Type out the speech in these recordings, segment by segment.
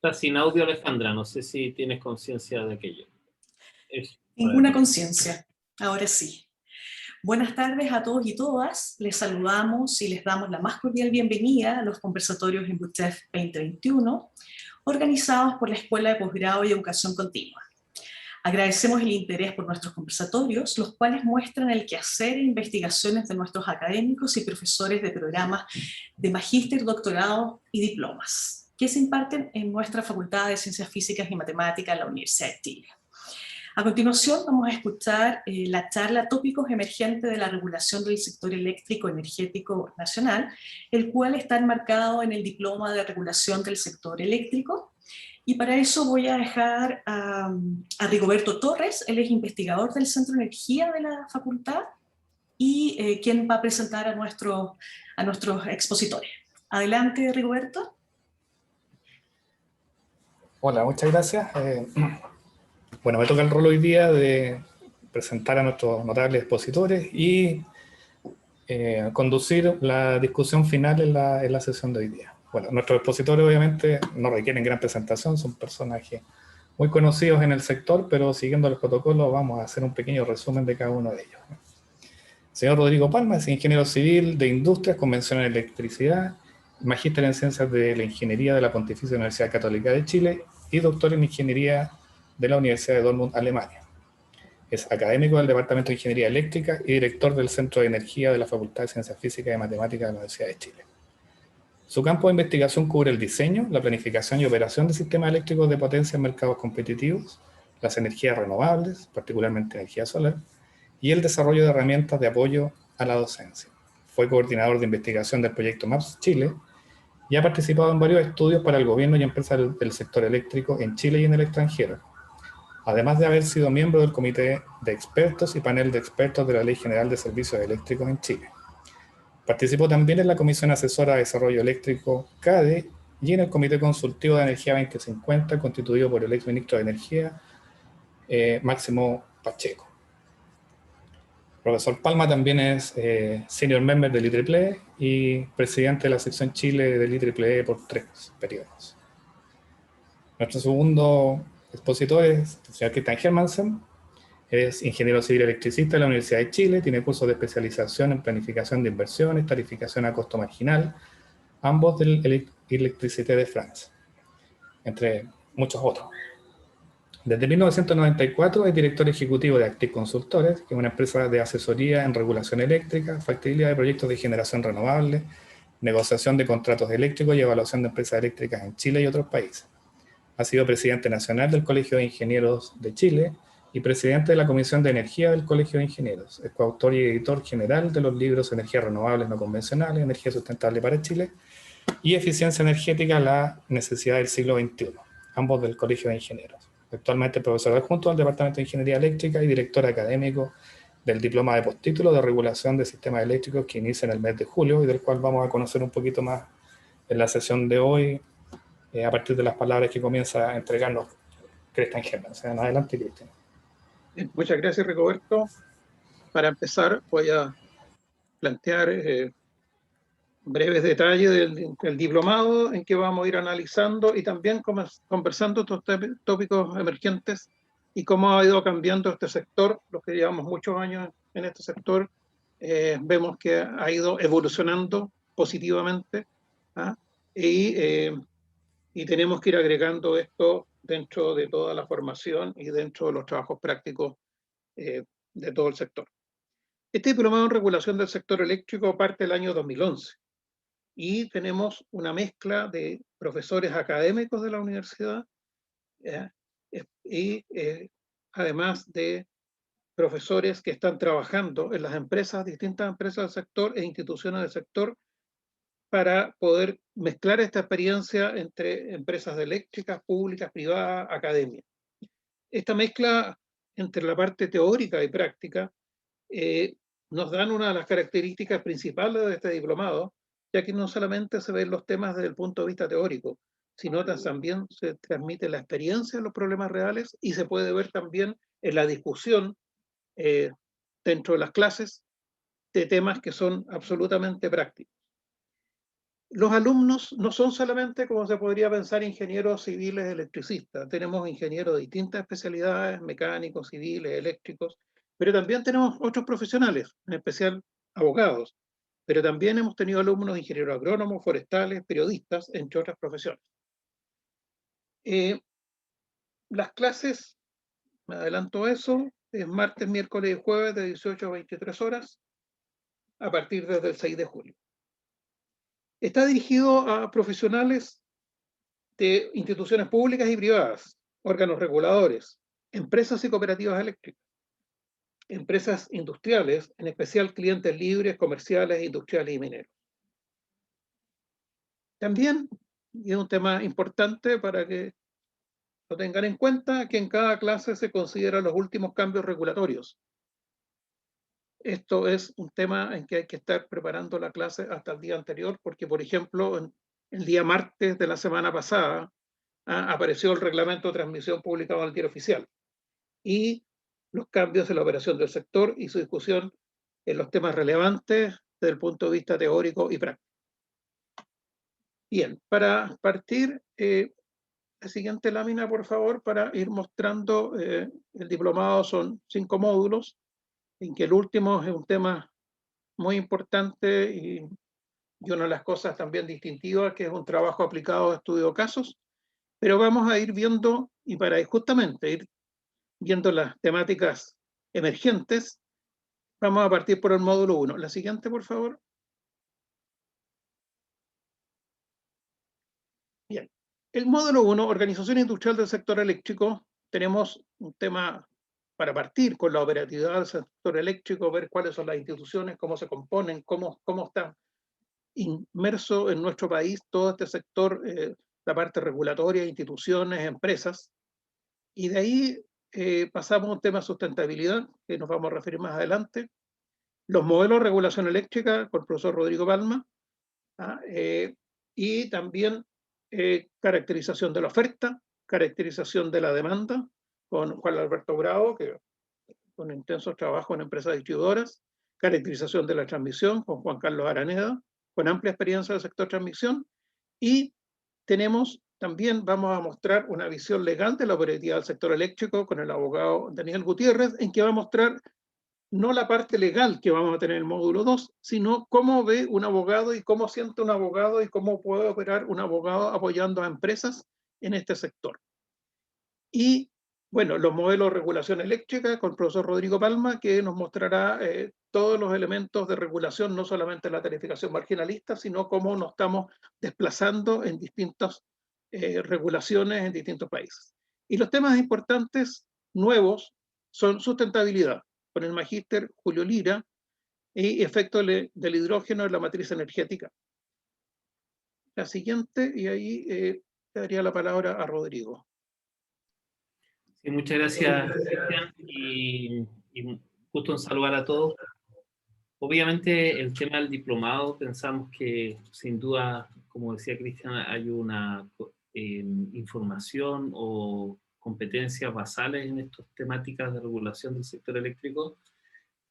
Está sin audio, Alejandra, no sé si tienes conciencia de aquello. Ninguna conciencia, ahora sí. Buenas tardes a todos y todas. Les saludamos y les damos la más cordial bienvenida a los conversatorios en BUTEF 2021, organizados por la Escuela de Posgrado y Educación Continua. Agradecemos el interés por nuestros conversatorios, los cuales muestran el quehacer e investigaciones de nuestros académicos y profesores de programas de magíster, doctorado y diplomas, que se imparten en nuestra Facultad de Ciencias Físicas y Matemáticas de la Universidad de Chile. A continuación vamos a escuchar la charla Tópicos emergentes de la regulación del sector eléctrico energético nacional, el cual está enmarcado en el Diploma de Regulación del Sector Eléctrico. Y para eso voy a dejar a Rigoberto Torres, él es investigador del Centro de Energía de la facultad y quien va a presentar a nuestros expositores. Adelante, Rigoberto. Hola, muchas gracias. Bueno, me toca el rol hoy día de presentar a nuestros notables expositores y conducir la discusión final en la sesión de hoy día. Bueno, nuestros expositores obviamente no requieren gran presentación, son personajes muy conocidos en el sector, pero siguiendo los protocolos vamos a hacer un pequeño resumen de cada uno de ellos. Señor Rodrigo Palma es ingeniero civil de industrias, convención en electricidad, magíster en ciencias de la ingeniería de la Pontificia Universidad Católica de Chile y doctor en ingeniería de la Universidad de Dortmund, Alemania. Es académico del Departamento de Ingeniería Eléctrica y director del Centro de Energía de la Facultad de Ciencias Físicas y Matemáticas de la Universidad de Chile. Su campo de investigación cubre el diseño, la planificación y operación de sistemas eléctricos de potencia en mercados competitivos, las energías renovables, particularmente energía solar, y el desarrollo de herramientas de apoyo a la docencia. Fue coordinador de investigación del proyecto MAPS Chile y ha participado en varios estudios para el gobierno y empresas del sector eléctrico en Chile y en el extranjero, además de haber sido miembro del Comité de Expertos y Panel de Expertos de la Ley General de Servicios Eléctricos en Chile. Participó también en la Comisión Asesora de Desarrollo Eléctrico CADE y en el Comité Consultivo de Energía 2050, constituido por el exministro de Energía, Máximo Pacheco. Profesor Palma también es senior member del IEEE y presidente de la sección Chile del IEEE por 3 periodos. Nuestro segundo expositor es el señor Christian Hermansen. Es ingeniero civil electricista de la Universidad de Chile, tiene cursos de especialización en planificación de inversiones, tarificación a costo marginal, ambos del Electricité de France, entre muchos otros. Desde 1994 es director ejecutivo de Active Consultores, que es una empresa de asesoría en regulación eléctrica, factibilidad de proyectos de generación renovable, negociación de contratos eléctricos y evaluación de empresas eléctricas en Chile y otros países. Ha sido presidente nacional del Colegio de Ingenieros de Chile y presidente de la Comisión de Energía del Colegio de Ingenieros. Es coautor y editor general de los libros Energías Renovables No Convencionales, Energía Sustentable para Chile y Eficiencia Energética, la necesidad del siglo XXI, ambos del Colegio de Ingenieros. Actualmente es profesor adjunto del Departamento de Ingeniería Eléctrica y director académico del Diploma de Postítulo de Regulación de Sistemas Eléctricos que inicia en el mes de julio y del cual vamos a conocer un poquito más en la sesión de hoy a partir de las palabras que comienza a entregarnos Christian Hermansen. Adelante, Christian. Muchas gracias, Rigoberto. Para empezar, voy a plantear breves detalles del diplomado en que vamos a ir analizando y también conversando estos tópicos emergentes y cómo ha ido cambiando este sector. Los que llevamos muchos años en este sector, vemos que ha ido evolucionando positivamente, ¿ah? Y tenemos que ir agregando esto dentro de toda la formación y dentro de los trabajos prácticos de todo el sector. Este diplomado en regulación del sector eléctrico parte del año 2011 y tenemos una mezcla de profesores académicos de la universidad y además de profesores que están trabajando en las empresas, distintas empresas del sector e instituciones del sector, para poder mezclar esta experiencia entre empresas eléctricas, públicas, privadas, academia. Esta mezcla entre la parte teórica y práctica nos dan una de las características principales de este diplomado, ya que no solamente se ven los temas desde el punto de vista teórico, sino que también se transmite la experiencia de los problemas reales y se puede ver también en la discusión dentro de las clases de temas que son absolutamente prácticos. Los alumnos no son solamente, como se podría pensar, ingenieros civiles electricistas. Tenemos ingenieros de distintas especialidades, mecánicos, civiles, eléctricos, pero también tenemos otros profesionales, en especial abogados. Pero también hemos tenido alumnos de ingenieros agrónomos, forestales, periodistas, entre otras profesiones. Las clases, me adelanto eso, es martes, miércoles y jueves de 18 a 23 horas, a partir desde el 6 de julio. Está dirigido a profesionales de instituciones públicas y privadas, órganos reguladores, empresas y cooperativas eléctricas, empresas industriales, en especial clientes libres, comerciales, industriales y mineros. También, y es un tema importante para que lo tengan en cuenta, que en cada clase se consideran los últimos cambios regulatorios. Esto es un tema en que hay que estar preparando la clase hasta el día anterior, porque, por ejemplo, el día martes de la semana pasada apareció el reglamento de transmisión publicado en el Diario Oficial y los cambios en la operación del sector y su discusión en los temas relevantes desde el punto de vista teórico y práctico. Bien, para partir, la siguiente lámina, por favor, para ir mostrando el diplomado. Son 5 módulos, en que el último es un tema muy importante y una de las cosas también distintivas, que es un trabajo aplicado de estudio de casos, pero vamos a ir viendo, y para justamente ir viendo las temáticas emergentes, vamos a partir por el módulo 1. La siguiente, por favor. Bien. El módulo 1, Organización Industrial del Sector Eléctrico, tenemos un tema para partir con la operatividad del sector eléctrico, ver cuáles son las instituciones, cómo se componen, cómo está inmerso en nuestro país todo este sector, la parte regulatoria, instituciones, empresas. Y de ahí pasamos a un tema de sustentabilidad, que nos vamos a referir más adelante. Los modelos de regulación eléctrica con el profesor Rodrigo Palma, y también caracterización de la oferta, caracterización de la demanda, con Juan Alberto Bravo, que con intensos trabajos en empresas distribuidoras, caracterización de la transmisión, con Juan Carlos Araneda, con amplia experiencia del sector transmisión, y tenemos también, vamos a mostrar una visión legal de la operatividad del sector eléctrico con el abogado Daniel Gutiérrez, en que va a mostrar no la parte legal que vamos a tener en el módulo 2, sino cómo ve un abogado y cómo siente un abogado y cómo puede operar un abogado apoyando a empresas en este sector. Y bueno, los modelos de regulación eléctrica con el profesor Rodrigo Palma, que nos mostrará todos los elementos de regulación, no solamente la tarificación marginalista, sino cómo nos estamos desplazando en distintas regulaciones en distintos países. Y los temas importantes nuevos son sustentabilidad, con el magíster Julio Lira, y efecto del hidrógeno en la matriz energética. La siguiente, y ahí le daría la palabra a Rodrigo. Sí, muchas gracias, Cristian, y justo un saludar a todos. Obviamente el tema del diplomado, pensamos que sin duda, como decía Cristian, hay una información o competencias basales en estas temáticas de regulación del sector eléctrico,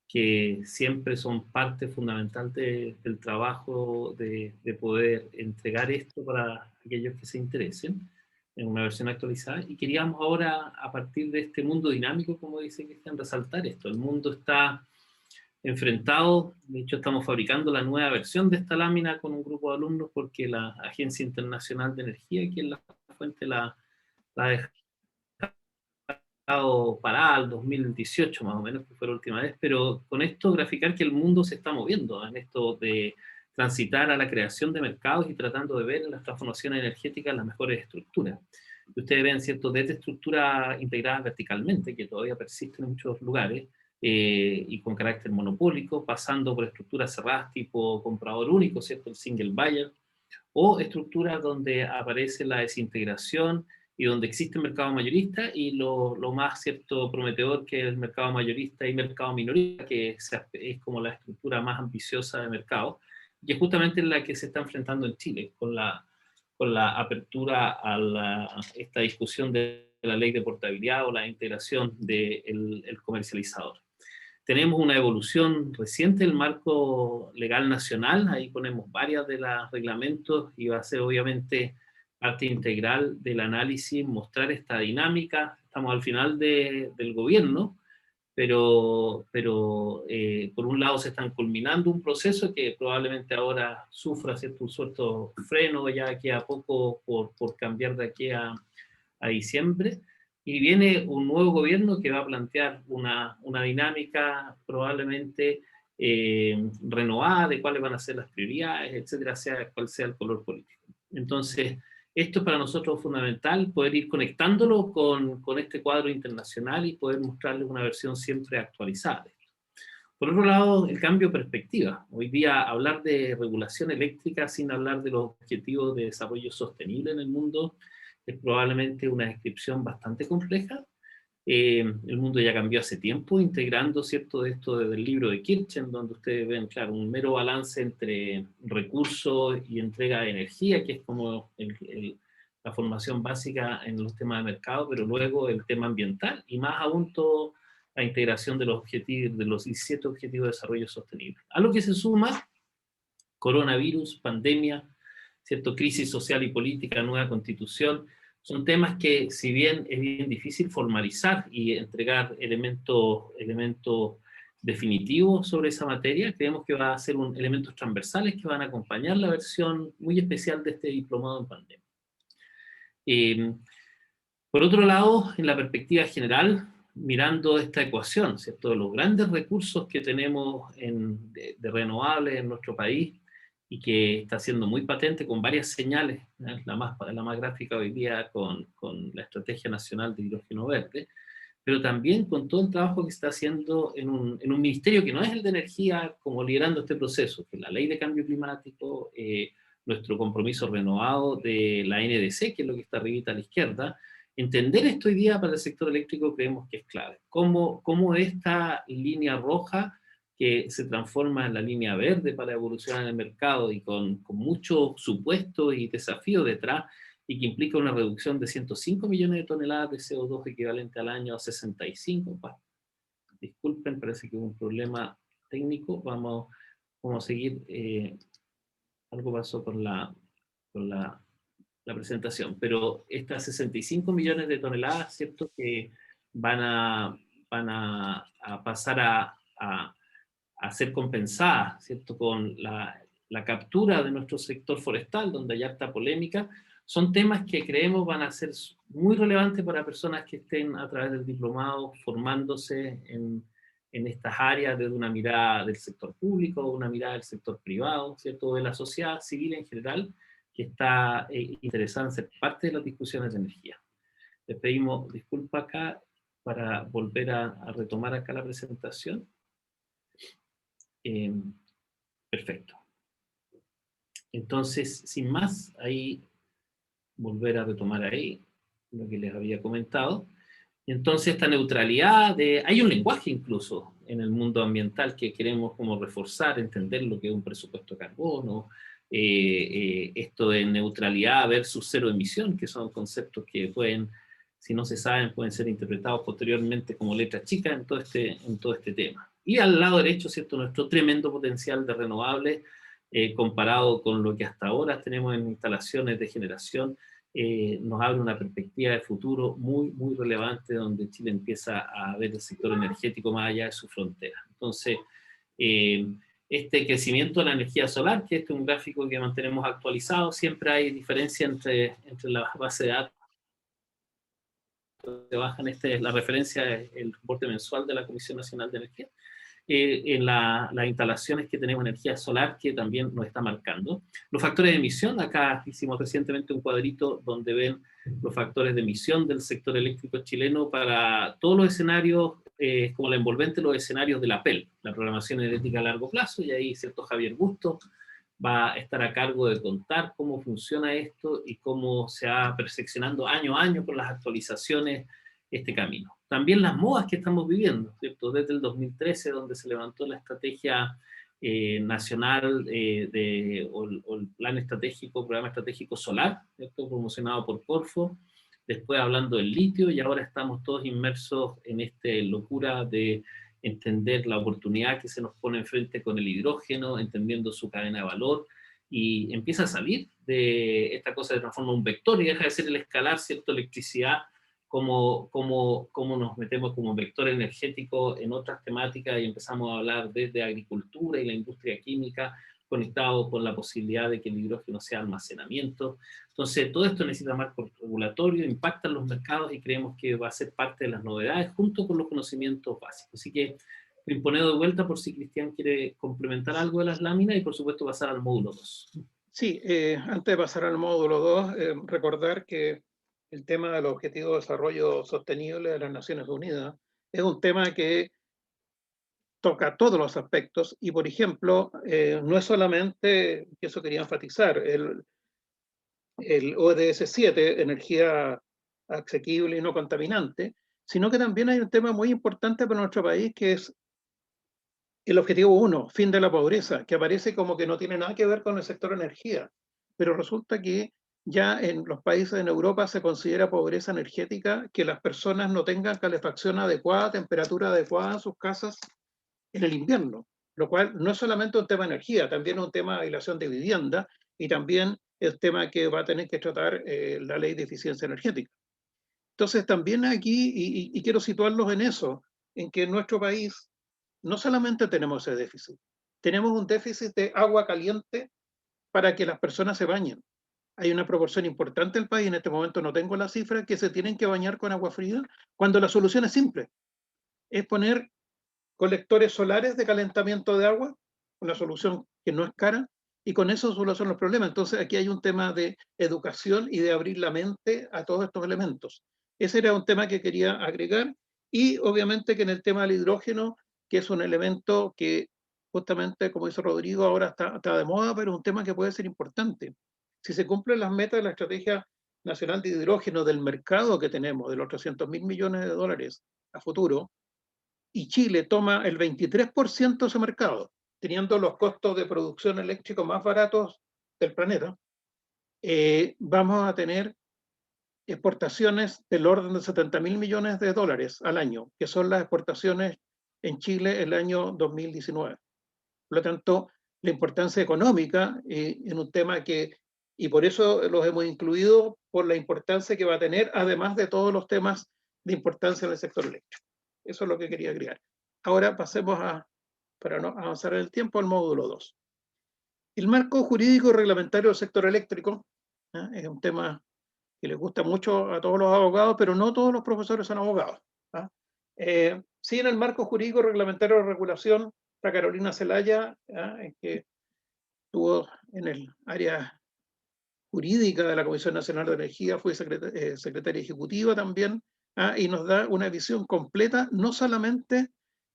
que siempre son parte fundamental del trabajo de poder entregar esto para aquellos que se interesen en una versión actualizada. Y queríamos ahora, a partir de este mundo dinámico, como dice Cristian, resaltar esto. El mundo está enfrentado, de hecho estamos fabricando la nueva versión de esta lámina con un grupo de alumnos, porque la Agencia Internacional de Energía, que es la fuente, la ha dejado parada al 2018 más o menos, que fue la última vez, pero con esto graficar que el mundo se está moviendo en esto de transitar a la creación de mercados y tratando de ver en las transformaciones energéticas las mejores estructuras. Y ustedes ven, ¿cierto?, desde estructuras integradas verticalmente, que todavía persisten en muchos lugares, y con carácter monopólico, pasando por estructuras cerradas tipo comprador único, ¿cierto?, el single buyer, o estructuras donde aparece la desintegración y donde existe el mercado mayorista, y lo más cierto prometedor, que es el mercado mayorista y mercado minorista, que es como la estructura más ambiciosa de mercado, y es justamente la que se está enfrentando en Chile, con la apertura a esta discusión de la ley de portabilidad o la integración del comercializador. Tenemos una evolución reciente del marco legal nacional, ahí ponemos varias de los reglamentos y va a ser obviamente parte integral del análisis, mostrar esta dinámica. Estamos al final del gobierno, pero por un lado se están culminando un proceso que probablemente ahora sufra, ¿cierto?, un suelto freno ya que a poco por cambiar de aquí a diciembre, y viene un nuevo gobierno que va a plantear una dinámica probablemente renovada de cuáles van a ser las prioridades, etcétera, sea cual sea el color político. Entonces, esto es para nosotros fundamental, poder ir conectándolo con este cuadro internacional y poder mostrarles una versión siempre actualizada. Por otro lado, el cambio de perspectiva. Hoy día hablar de regulación eléctrica sin hablar de los objetivos de desarrollo sostenible en el mundo es probablemente una descripción bastante compleja. El mundo ya cambió hace tiempo, integrando, ¿cierto?, de esto desde el libro de Kirchen, donde ustedes ven, claro, un mero balance entre recursos y entrega de energía, que es como la formación básica en los temas de mercado, pero luego el tema ambiental, y más aún todo la integración de los objetivos, de los 17 objetivos de desarrollo sostenible. A lo que se suma coronavirus, pandemia, ¿cierto?, crisis social y política, nueva constitución. Son temas que, si bien es bien difícil formalizar y entregar elementos definitivos sobre esa materia, creemos que va a ser elementos transversales que van a acompañar la versión muy especial de este diplomado en pandemia. Por otro lado, en la perspectiva general, mirando esta ecuación, ¿cierto?, de los grandes recursos que tenemos de renovables en nuestro país, y que está siendo muy patente con varias señales, ¿eh? La más gráfica hoy día con la Estrategia Nacional de Hidrógeno Verde, pero también con todo el trabajo que se está haciendo en un ministerio que no es el de energía, como liderando este proceso, que es la Ley de Cambio Climático, nuestro compromiso renovado de la NDC, que es lo que está arribita a la izquierda. Entender esto hoy día para el sector eléctrico creemos que es clave. Cómo esta línea roja que se transforma en la línea verde para evolucionar en el mercado y con muchos supuestos y desafíos detrás, y que implica una reducción de 105 millones de toneladas de CO2 equivalente al año a 65. Disculpen, parece que hubo un problema técnico. Vamos a seguir. Algo pasó con la presentación, pero estas 65 millones de toneladas, ¿cierto?, que van a pasar a ser compensadas, ¿cierto?, con la captura de nuestro sector forestal, donde ya está polémica. Son temas que creemos van a ser muy relevantes para personas que estén a través del diplomado formándose en estas áreas, desde una mirada del sector público, una mirada del sector privado, ¿cierto?, de la sociedad civil en general, que está interesada en ser parte de las discusiones de energía. Les pedimos disculpas acá para volver a retomar acá la presentación. Perfecto. Entonces, sin más, ahí volver a retomar ahí lo que les había comentado. Entonces, esta neutralidad hay un lenguaje incluso en el mundo ambiental que queremos como reforzar, entender lo que es un presupuesto de carbono, esto de neutralidad versus cero emisión, que son conceptos que pueden, si no se saben, pueden ser interpretados posteriormente como letra chica en todo este tema. Y al lado derecho, ¿cierto?, nuestro tremendo potencial de renovables, comparado con lo que hasta ahora tenemos en instalaciones de generación, nos abre una perspectiva de futuro muy, muy relevante, donde Chile empieza a ver el sector energético más allá de su frontera. Entonces, este crecimiento de la energía solar, que este es un gráfico que mantenemos actualizado, siempre hay diferencia entre la base de datos que bajan, la referencia es el reporte mensual de la Comisión Nacional de Energía, en las instalaciones que tenemos energía solar, que también nos está marcando. Los factores de emisión, acá hicimos recientemente un cuadrito donde ven los factores de emisión del sector eléctrico chileno para todos los escenarios, como la envolvente, los escenarios de la PEL, la Programación Energética a Largo Plazo, y ahí, ¿cierto?, Javier Bustos va a estar a cargo de contar cómo funciona esto y cómo se va perfeccionando año a año con las actualizaciones este camino. También las modas que estamos viviendo, ¿cierto?, desde el 2013, donde se levantó la estrategia nacional o el plan estratégico, programa estratégico solar, ¿cierto?, promocionado por Corfo, después hablando del litio, y ahora estamos todos inmersos en esta locura de entender la oportunidad que se nos pone enfrente con el hidrógeno, entendiendo su cadena de valor, y empieza a salir de esta cosa de transformar un vector y deja de ser el escalar, ¿cierto?, electricidad, como nos metemos como vector energético en otras temáticas y empezamos a hablar desde agricultura y la industria química, conectado con la posibilidad de que el hidrógeno sea almacenamiento. Entonces, todo esto necesita marco regulatorio, impacta en los mercados y creemos que va a ser parte de las novedades junto con los conocimientos básicos. Así que imponeo de vuelta por si Cristian quiere complementar algo de las láminas y por supuesto pasar al módulo 2. Sí, antes de pasar al módulo 2, recordar que el tema del Objetivo de Desarrollo Sostenible de las Naciones Unidas es un tema que toca todos los aspectos y, por ejemplo, no es solamente, que eso quería enfatizar, el ODS 7, energía asequible y no contaminante, sino que también hay un tema muy importante para nuestro país que es el objetivo 1, fin de la pobreza, que aparece como que no tiene nada que ver con el sector energía, pero resulta que ya en los países en Europa se considera pobreza energética que las personas no tengan calefacción adecuada, temperatura adecuada en sus casas en el invierno, lo cual no es solamente un tema de energía, también es un tema de aislación de vivienda y también el tema que va a tener que tratar la ley de eficiencia energética. Entonces también aquí, y quiero situarlos en eso, en que en nuestro país no solamente tenemos ese déficit, tenemos un déficit de agua caliente para que las personas se bañen. Hay una proporción importante del país, en este momento no tengo la cifra, que se tienen que bañar con agua fría, cuando la solución es simple, es poner colectores solares de calentamiento de agua, una solución que no es cara, y con eso solo son los problemas. Entonces aquí hay un tema de educación y de abrir la mente a todos estos elementos. Ese era un tema que quería agregar, y obviamente que en el tema del hidrógeno, que es un elemento que justamente, como dice Rodrigo, ahora está de moda, pero es un tema que puede ser importante. Si se cumplen las metas de la Estrategia Nacional de Hidrógeno del mercado que tenemos, de los 300.000 millones de dólares a futuro, y Chile toma el 23% de ese mercado, teniendo los costos de producción eléctrica más baratos del planeta, vamos a tener exportaciones del orden de 70.000 millones de dólares al año, que son las exportaciones en Chile el año 2019. Por lo tanto, la importancia económica en un tema que, y por eso los hemos incluido, por la importancia que va a tener, además de todos los temas de importancia en el sector eléctrico. Eso es lo que quería agregar. Ahora pasemos para no avanzar en el tiempo, al módulo 2. El marco jurídico y reglamentario del sector eléctrico es un tema que les gusta mucho a todos los abogados, pero no todos los profesores son abogados. Sí, en el marco jurídico reglamentario de regulación, está Carolina Zelaya, que estuvo en el área jurídica de la Comisión Nacional de Energía, fue secretaria ejecutiva también, y nos da una visión completa, no solamente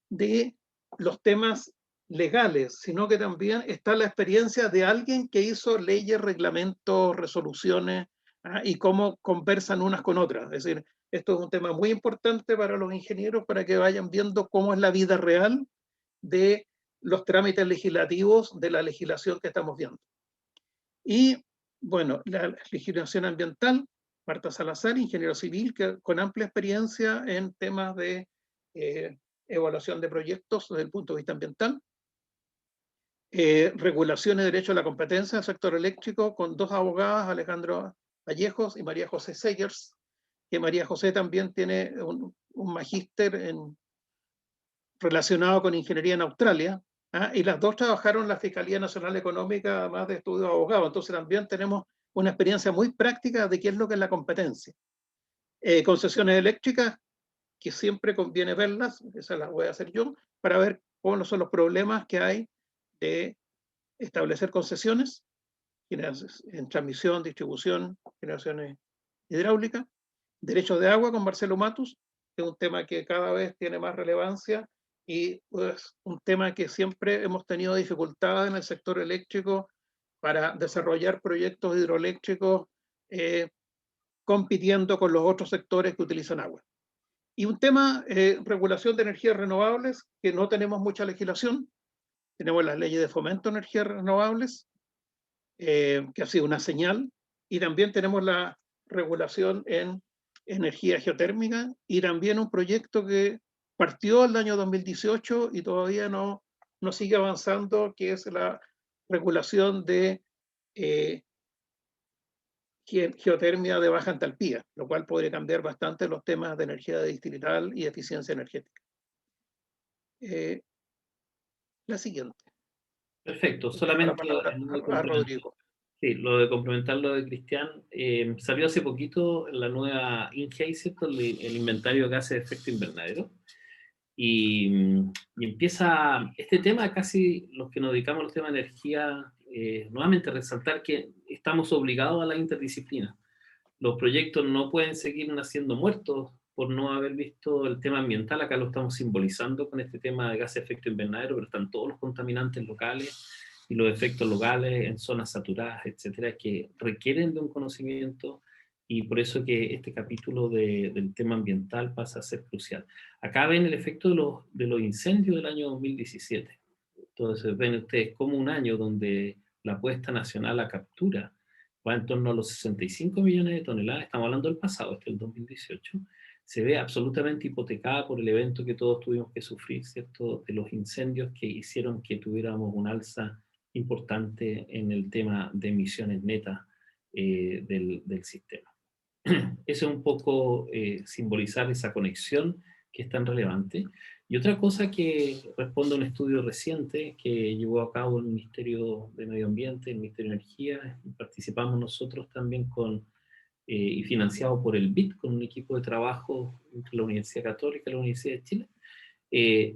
de los temas legales, sino que también está la experiencia de alguien que hizo leyes, reglamentos, resoluciones, y cómo conversan unas con otras. Es decir, esto es un tema muy importante para los ingenieros, para que vayan viendo cómo es la vida real de los trámites legislativos de la legislación que estamos viendo. Y bueno, la legislación ambiental, Marta Salazar, ingeniero civil, que con amplia experiencia en temas de evaluación de proyectos desde el punto de vista ambiental. Regulación y derecho a la competencia del sector eléctrico, con dos abogadas, Alejandro Vallejos y María José Segers, que María José también tiene un magíster relacionado con ingeniería en Australia, y las dos trabajaron en la Fiscalía Nacional Económica, además de estudios de abogado. Entonces también tenemos una experiencia muy práctica de qué es lo que es la competencia. Concesiones eléctricas, que siempre conviene verlas, esas las voy a hacer yo, para ver cuáles son los problemas que hay de establecer concesiones en transmisión, distribución, generaciones hidráulicas. Derechos de agua con Marcelo Matus, que es un tema que cada vez tiene más relevancia y pues un tema que siempre hemos tenido dificultades en el sector eléctrico para desarrollar proyectos hidroeléctricos compitiendo con los otros sectores que utilizan agua. Y un tema, regulación de energías renovables, que no tenemos mucha legislación. Tenemos las leyes de fomento de energías renovables, que ha sido una señal, y también tenemos la regulación en energía geotérmica, y también un proyecto que partió el año 2018 y todavía no sigue avanzando, que es la regulación de geotermia de baja entalpía, lo cual podría cambiar bastante los temas de energía distrital y eficiencia energética. La siguiente. Perfecto, La solamente palabra a Rodrigo. sí, lo de complementar lo de Cristian, salió hace poquito la nueva INGEI, ¿cierto? El inventario de gases de efecto invernadero. Y empieza este tema, casi los que nos dedicamos a los temas de energía, nuevamente resaltar que estamos obligados a la interdisciplina. Los proyectos no pueden seguir naciendo muertos por no haber visto el tema ambiental. Acá lo estamos simbolizando con este tema de gases de efecto invernadero, pero están todos los contaminantes locales y los efectos locales en zonas saturadas, etcétera, que requieren de un conocimiento, y por eso que este capítulo del tema ambiental pasa a ser crucial. Acá ven el efecto de los incendios del año 2017. Entonces ven ustedes como un año donde la apuesta nacional a captura va en torno a los 65 millones de toneladas, estamos hablando del pasado, este es el 2018, se ve absolutamente hipotecada por el evento que todos tuvimos que sufrir, ¿cierto?, de los incendios que hicieron que tuviéramos un alza importante en el tema de emisiones netas del sistema. Eso es un poco simbolizar esa conexión que es tan relevante. Y otra cosa que responde a un estudio reciente que llevó a cabo el Ministerio de Medio Ambiente, el Ministerio de Energía, y participamos nosotros también y financiado por el BID, con un equipo de trabajo entre la Universidad Católica y la Universidad de Chile,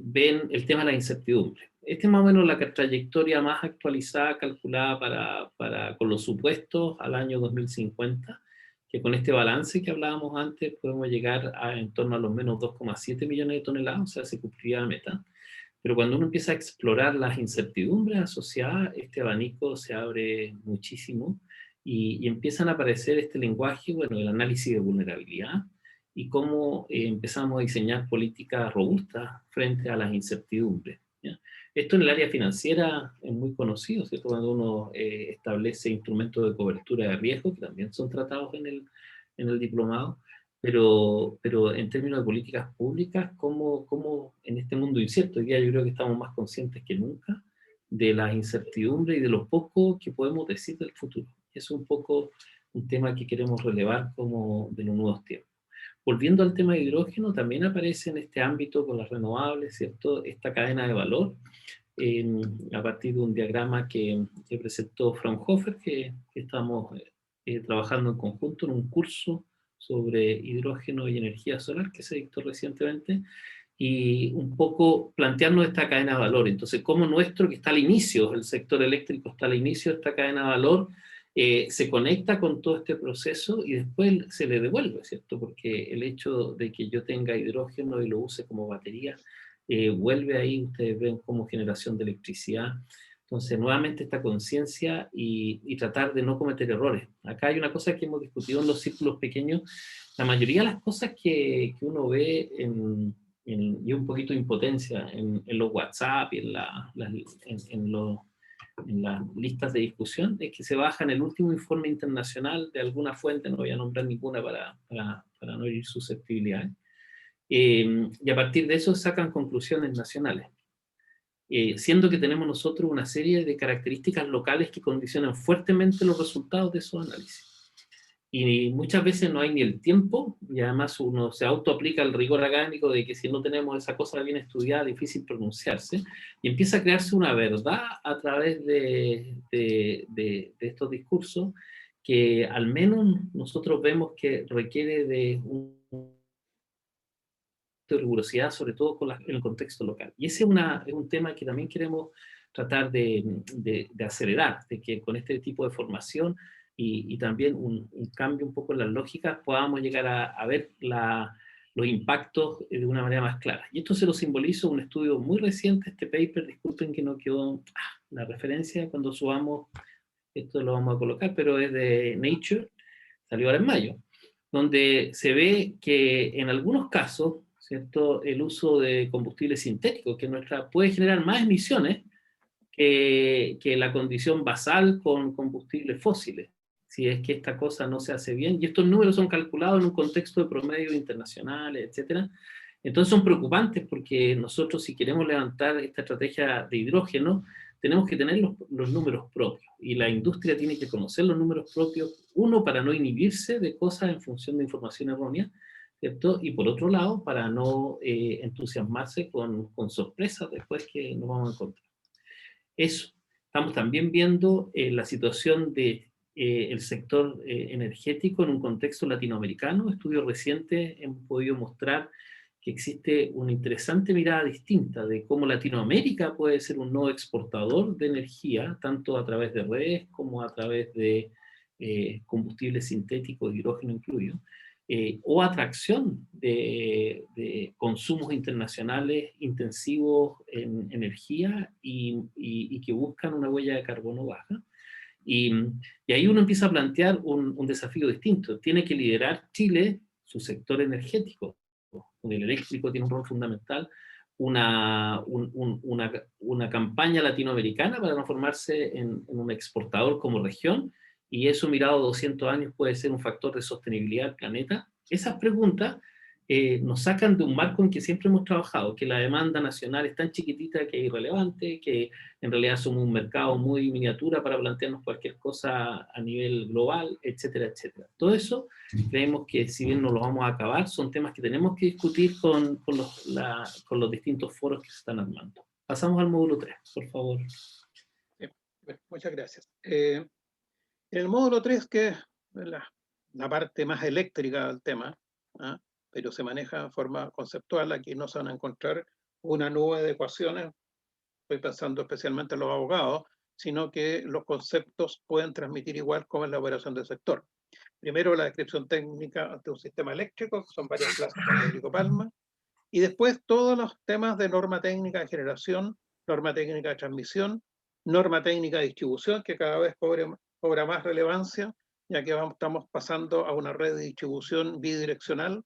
ven el tema de la incertidumbre. Esta es más o menos la trayectoria más actualizada, calculada con los supuestos al año 2050, que con este balance que hablábamos antes podemos llegar en torno a los menos 2,7 millones de toneladas, o sea, se cumpliría la meta. Pero cuando uno empieza a explorar las incertidumbres asociadas, este abanico se abre muchísimo y empiezan a aparecer este lenguaje, bueno, el análisis de vulnerabilidad, y cómo empezamos a diseñar políticas robustas frente a las incertidumbres, ¿ya? Esto en el área financiera es muy conocido, ¿cierto? Cuando uno establece instrumentos de cobertura de riesgo, que también son tratados en el diplomado, pero en términos de políticas públicas, ¿cómo en este mundo incierto? Hoy día yo creo que estamos más conscientes que nunca de la incertidumbre y de lo poco que podemos decir del futuro. Es un poco un tema que queremos relevar como de los nuevos tiempos. Volviendo al tema de hidrógeno, también aparece en este ámbito con las renovables, ¿cierto?, esta cadena de valor, a partir de un diagrama que presentó Fraunhofer, que estamos trabajando en conjunto en un curso sobre hidrógeno y energía solar que se dictó recientemente, y un poco plantearnos esta cadena de valor. Entonces, cómo nuestro, que está al inicio, el sector eléctrico está al inicio de esta cadena de valor, se conecta con todo este proceso y después se le devuelve, ¿cierto? Porque el hecho de que yo tenga hidrógeno y lo use como batería, vuelve ahí, ustedes ven, como generación de electricidad. Entonces, nuevamente esta conciencia y tratar de no cometer errores. Acá hay una cosa que hemos discutido en los círculos pequeños. La mayoría de las cosas que uno ve y un poquito de impotencia en los WhatsApp y en las listas de discusión, es que se baja en el último informe internacional de alguna fuente, no voy a nombrar ninguna para no herir susceptibilidades, y a partir de eso sacan conclusiones nacionales, siendo que tenemos nosotros una serie de características locales que condicionan fuertemente los resultados de esos análisis. Y muchas veces no hay ni el tiempo, y además uno se autoaplica el rigor académico de que si no tenemos esa cosa bien estudiada, difícil pronunciarse, y empieza a crearse una verdad a través de estos discursos que al menos nosotros vemos que requiere de de rigurosidad, sobre todo en el contexto local. Y ese es un tema que también queremos tratar de acelerar, de que con este tipo de formación y también un cambio un poco en las lógicas podamos llegar a ver los impactos de una manera más clara. Y esto se lo simbolizo un estudio muy reciente, este paper, disculpen que no quedó la referencia, cuando subamos esto lo vamos a colocar, pero es de Nature, salió ahora en mayo, donde se ve que en algunos casos, ¿cierto?, el uso de combustibles sintéticos, que puede generar más emisiones que la condición basal con combustibles fósiles, si es que esta cosa no se hace bien. Y estos números son calculados en un contexto de promedios internacionales, etc. Entonces son preocupantes porque nosotros, si queremos levantar esta estrategia de hidrógeno, tenemos que tener los números propios, y la industria tiene que conocer los números propios, uno, para no inhibirse de cosas en función de información errónea, ¿cierto? Y por otro lado, para no entusiasmarse con sorpresas después que nos vamos a encontrar. Eso. Estamos también viendo la situación de el sector energético en un contexto latinoamericano. Estudios recientes han podido mostrar que existe una interesante mirada distinta de cómo Latinoamérica puede ser un nuevo exportador de energía, tanto a través de redes como a través de combustibles sintéticos, hidrógeno incluido, o atracción de consumos internacionales intensivos en energía y que buscan una huella de carbono baja. Y ahí uno empieza a plantear un desafío distinto. Tiene que liderar Chile su sector energético. El eléctrico tiene un rol fundamental, una campaña latinoamericana para transformarse en un exportador como región, y eso mirado 200 años puede ser un factor de sostenibilidad del planeta. Esas preguntas nos sacan de un marco en que siempre hemos trabajado, que la demanda nacional es tan chiquitita que es irrelevante, que en realidad somos un mercado muy miniatura para plantearnos cualquier cosa a nivel global, etcétera, etcétera. Todo eso creemos que, si bien no lo vamos a acabar, son temas que tenemos que discutir con los distintos foros que se están armando. Pasamos al módulo 3, por favor. Muchas gracias. En el módulo 3, que es la parte más eléctrica del tema, ¿ah? Pero se maneja de forma conceptual, aquí no se van a encontrar una nube de ecuaciones, estoy pensando especialmente en los abogados, sino que los conceptos pueden transmitir igual como en la operación del sector. Primero, la descripción técnica de un sistema eléctrico, que son varias clases de Rodrigo Palma, y después todos los temas de norma técnica de generación, norma técnica de transmisión, norma técnica de distribución, que cada vez cobra más relevancia, ya que estamos pasando a una red de distribución bidireccional.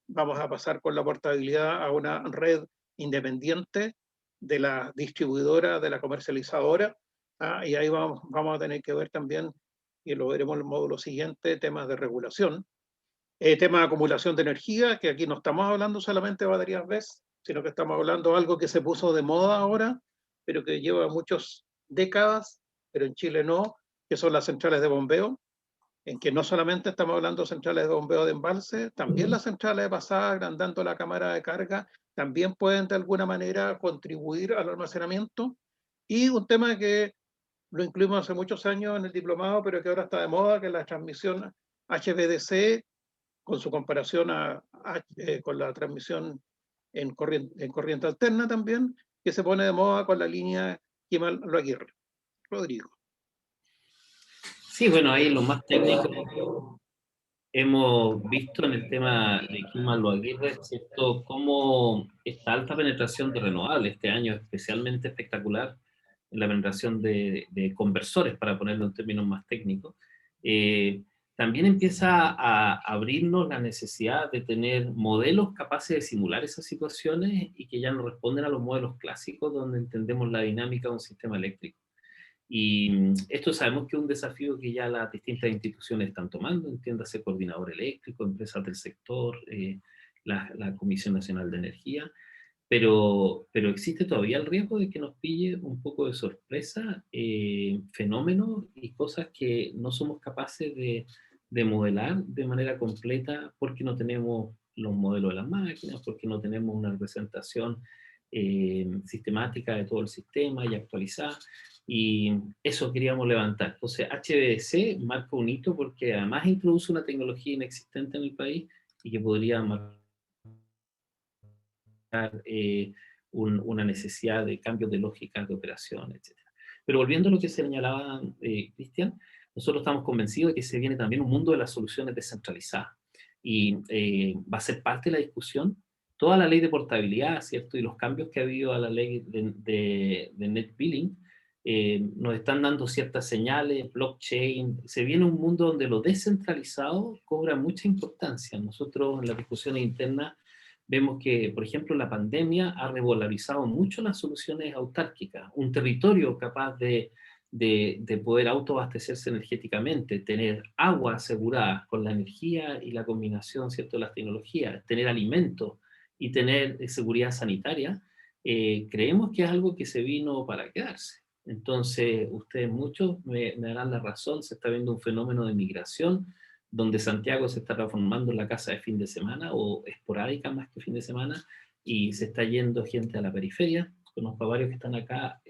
Vamos a pasar con la portabilidad a una red independiente de la distribuidora, de la comercializadora, y ahí vamos a tener que ver también, y lo veremos en el módulo siguiente, temas de regulación. Tema de acumulación de energía, que aquí no estamos hablando solamente de baterías BESS, sino que estamos hablando de algo que se puso de moda ahora, pero que lleva muchas décadas, pero en Chile no, que son las centrales de bombeo, en que no solamente estamos hablando de centrales de bombeo de embalse, también las centrales de pasada, agrandando la cámara de carga, también pueden de alguna manera contribuir al almacenamiento. Y un tema que lo incluimos hace muchos años en el diplomado, pero que ahora está de moda, que es la transmisión HVDC, con su comparación con la transmisión en corriente alterna también, que se pone de moda con la línea Kimal-Loaguirre. Rodrigo. Sí, bueno, ahí lo más técnico hemos visto en el tema de Kimal-Loaguirre, ¿cierto? Cómo esta alta penetración de renovables este año es especialmente espectacular en la penetración de conversores, para ponerlo en términos más técnicos. También empieza a abrirnos la necesidad de tener modelos capaces de simular esas situaciones y que ya no responden a los modelos clásicos donde entendemos la dinámica de un sistema eléctrico. Y esto sabemos que es un desafío que ya las distintas instituciones están tomando, entiéndase coordinador eléctrico, empresas del sector, la Comisión Nacional de Energía, pero existe todavía el riesgo de que nos pille un poco de sorpresa, fenómenos y cosas que no somos capaces de modelar de manera completa porque no tenemos los modelos de las máquinas, porque no tenemos una representación sistemática de todo el sistema y actualizada. Y eso queríamos levantar. Entonces, HVDC marca un hito porque además introduce una tecnología inexistente en el país y que podría marcar una necesidad de cambios de lógicas de operación, etc. Pero volviendo a lo que señalaba Cristian, nosotros estamos convencidos de que se viene también un mundo de las soluciones descentralizadas y va a ser parte de la discusión toda la ley de portabilidad, ¿cierto? Y los cambios que ha habido a la ley de net billing nos están dando ciertas señales, blockchain. Se viene un mundo donde lo descentralizado cobra mucha importancia. Nosotros en las discusiones internas vemos que, por ejemplo, la pandemia ha revalorizado mucho las soluciones autárquicas. Un territorio capaz de poder autoabastecerse energéticamente, tener agua asegurada con la energía y la combinación, ¿cierto?, de las tecnologías, tener alimentos y tener seguridad sanitaria, creemos que es algo que se vino para quedarse. Entonces, ustedes muchos me darán la razón, se está viendo un fenómeno de migración, donde Santiago se está transformando en la casa de fin de semana, o esporádica más que fin de semana, y se está yendo gente a la periferia. Conozco a varios que están acá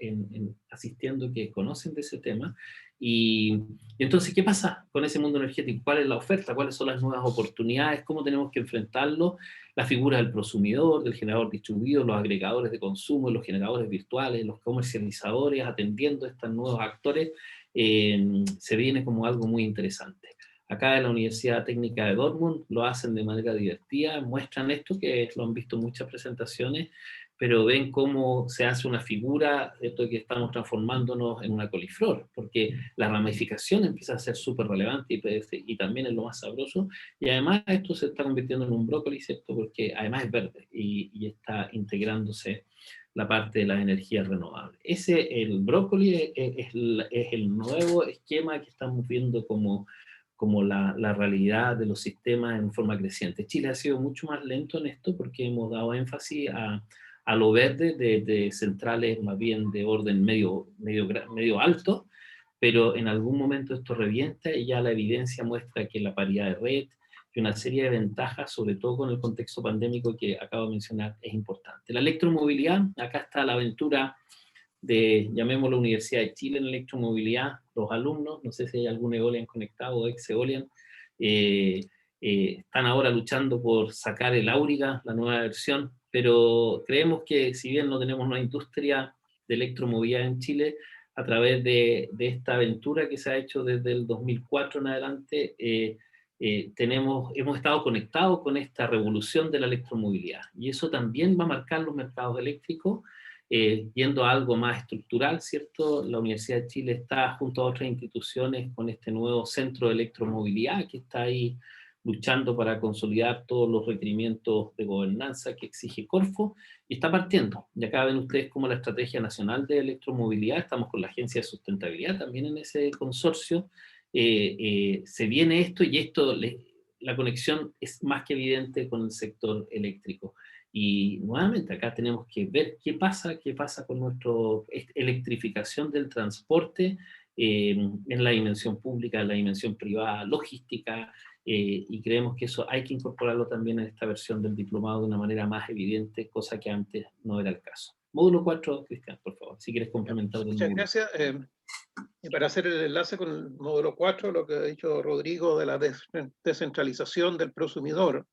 asistiendo que conocen de ese tema. Y entonces, ¿qué pasa con ese mundo energético? ¿Cuál es la oferta? ¿Cuáles son las nuevas oportunidades? ¿Cómo tenemos que enfrentarlo? La figura del prosumidor, del generador distribuido, los agregadores de consumo, los generadores virtuales, los comercializadores, atendiendo a estos nuevos actores, se viene como algo muy interesante. Acá en la Universidad Técnica de Dortmund lo hacen de manera divertida, muestran esto, que lo han visto en muchas presentaciones, pero ven cómo se hace una figura, esto de que estamos transformándonos en una coliflor, porque la ramificación empieza a ser súper relevante y también es lo más sabroso, y además esto se está convirtiendo en un brócoli, ¿cierto? Porque además es verde y está integrándose la parte de las energías renovables. El brócoli es el nuevo esquema que estamos viendo como la realidad de los sistemas en forma creciente. Chile ha sido mucho más lento en esto porque hemos dado énfasis a lo verde de centrales más bien de orden medio alto, pero en algún momento esto revienta y ya la evidencia muestra que la paridad de red y una serie de ventajas, sobre todo con el contexto pandémico que acabo de mencionar, es importante. La electromovilidad, acá está la aventura de, llamémoslo, Universidad de Chile en electromovilidad, los alumnos, no sé si hay algún Eolian conectado o ex Eolian, están ahora luchando por sacar el Auriga, la nueva versión, pero creemos que si bien no tenemos una industria de electromovilidad en Chile, a través de esta aventura que se ha hecho desde el 2004 en adelante, hemos estado conectados con esta revolución de la electromovilidad, y eso también va a marcar los mercados eléctricos, yendo a algo más estructural, ¿cierto? La Universidad de Chile está junto a otras instituciones con este nuevo centro de electromovilidad que está ahí luchando para consolidar todos los requerimientos de gobernanza que exige Corfo, y está partiendo. Y acá ven ustedes como la Estrategia Nacional de Electromovilidad, estamos con la Agencia de Sustentabilidad también en ese consorcio, se viene esto, y la conexión es más que evidente con el sector eléctrico. Y nuevamente acá tenemos que ver qué pasa con nuestra electrificación del transporte en la dimensión pública, en la dimensión privada, logística, y creemos que eso hay que incorporarlo también en esta versión del diplomado de una manera más evidente, cosa que antes no era el caso. Módulo 4, Cristian, por favor, si quieres complementar. Muchas gracias. Y para hacer el enlace con el módulo 4, lo que ha dicho Rodrigo de la descentralización del prosumidor,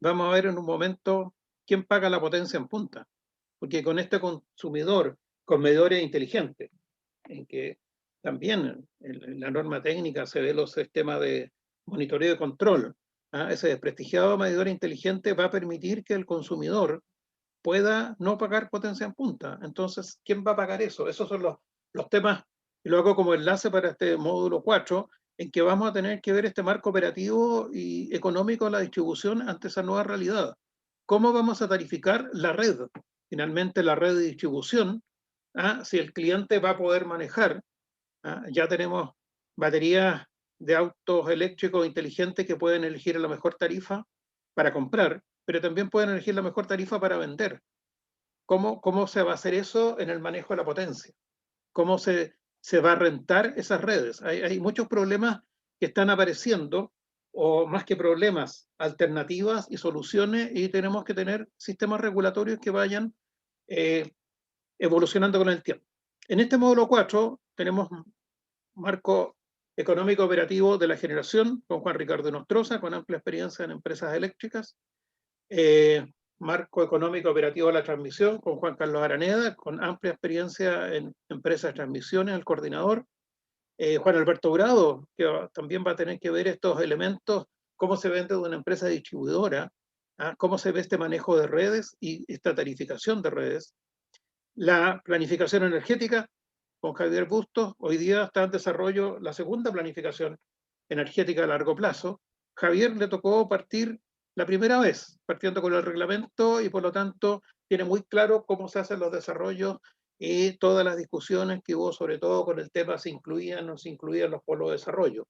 vamos a ver en un momento quién paga la potencia en punta. Porque con este consumidor, con medidores inteligentes, en que también en la norma técnica se ve los sistemas de monitoreo y control, ese desprestigiado medidor inteligente va a permitir que el consumidor pueda no pagar potencia en punta. Entonces, ¿quién va a pagar eso? Esos son los temas, y lo hago como enlace para este módulo 4, en que vamos a tener que ver este marco operativo y económico de la distribución ante esa nueva realidad. ¿Cómo vamos a tarificar la red? Finalmente, la red de distribución, si el cliente va a poder manejar, ya tenemos baterías de autos eléctricos inteligentes que pueden elegir la mejor tarifa para comprar, pero también pueden elegir la mejor tarifa para vender. ¿Cómo se va a hacer eso en el manejo de la potencia? ¿Cómo se va a rentar esas redes? Hay muchos problemas que están apareciendo, o más que problemas, alternativas y soluciones, y tenemos que tener sistemas regulatorios que vayan evolucionando con el tiempo. En este módulo 4 tenemos marco económico operativo de la generación con Juan Ricardo Nostroza, con amplia experiencia en empresas eléctricas. Marco económico operativo de la transmisión con Juan Carlos Araneda, con amplia experiencia en empresas de transmisiones, el coordinador. Juan Alberto Grado, que también va a tener que ver estos elementos, cómo se vende de una empresa distribuidora, cómo se ve este manejo de redes y esta tarificación de redes. La planificación energética, con Javier Bustos. Hoy día está en desarrollo la segunda planificación energética a largo plazo. Javier le tocó partir la primera vez, partiendo con el reglamento, y por lo tanto tiene muy claro cómo se hacen los desarrollos y todas las discusiones que hubo, sobre todo con el tema si incluían o no se incluían los polos de desarrollo.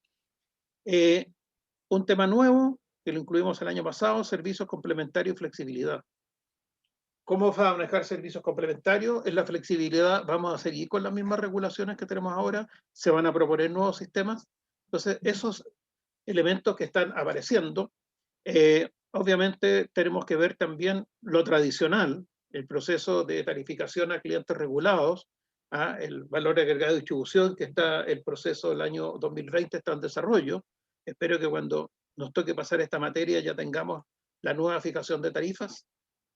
Un tema nuevo, que lo incluimos el año pasado, servicios complementarios y flexibilidad. ¿Cómo va a manejar servicios complementarios? En la flexibilidad vamos a seguir con las mismas regulaciones que tenemos ahora, se van a proponer nuevos sistemas. Entonces, esos elementos que están apareciendo, obviamente tenemos que ver también lo tradicional, el proceso de tarificación a clientes regulados, el valor agregado de distribución, que está el proceso del año 2020 está en desarrollo. Espero que cuando nos toque pasar esta materia ya tengamos la nueva fijación de tarifas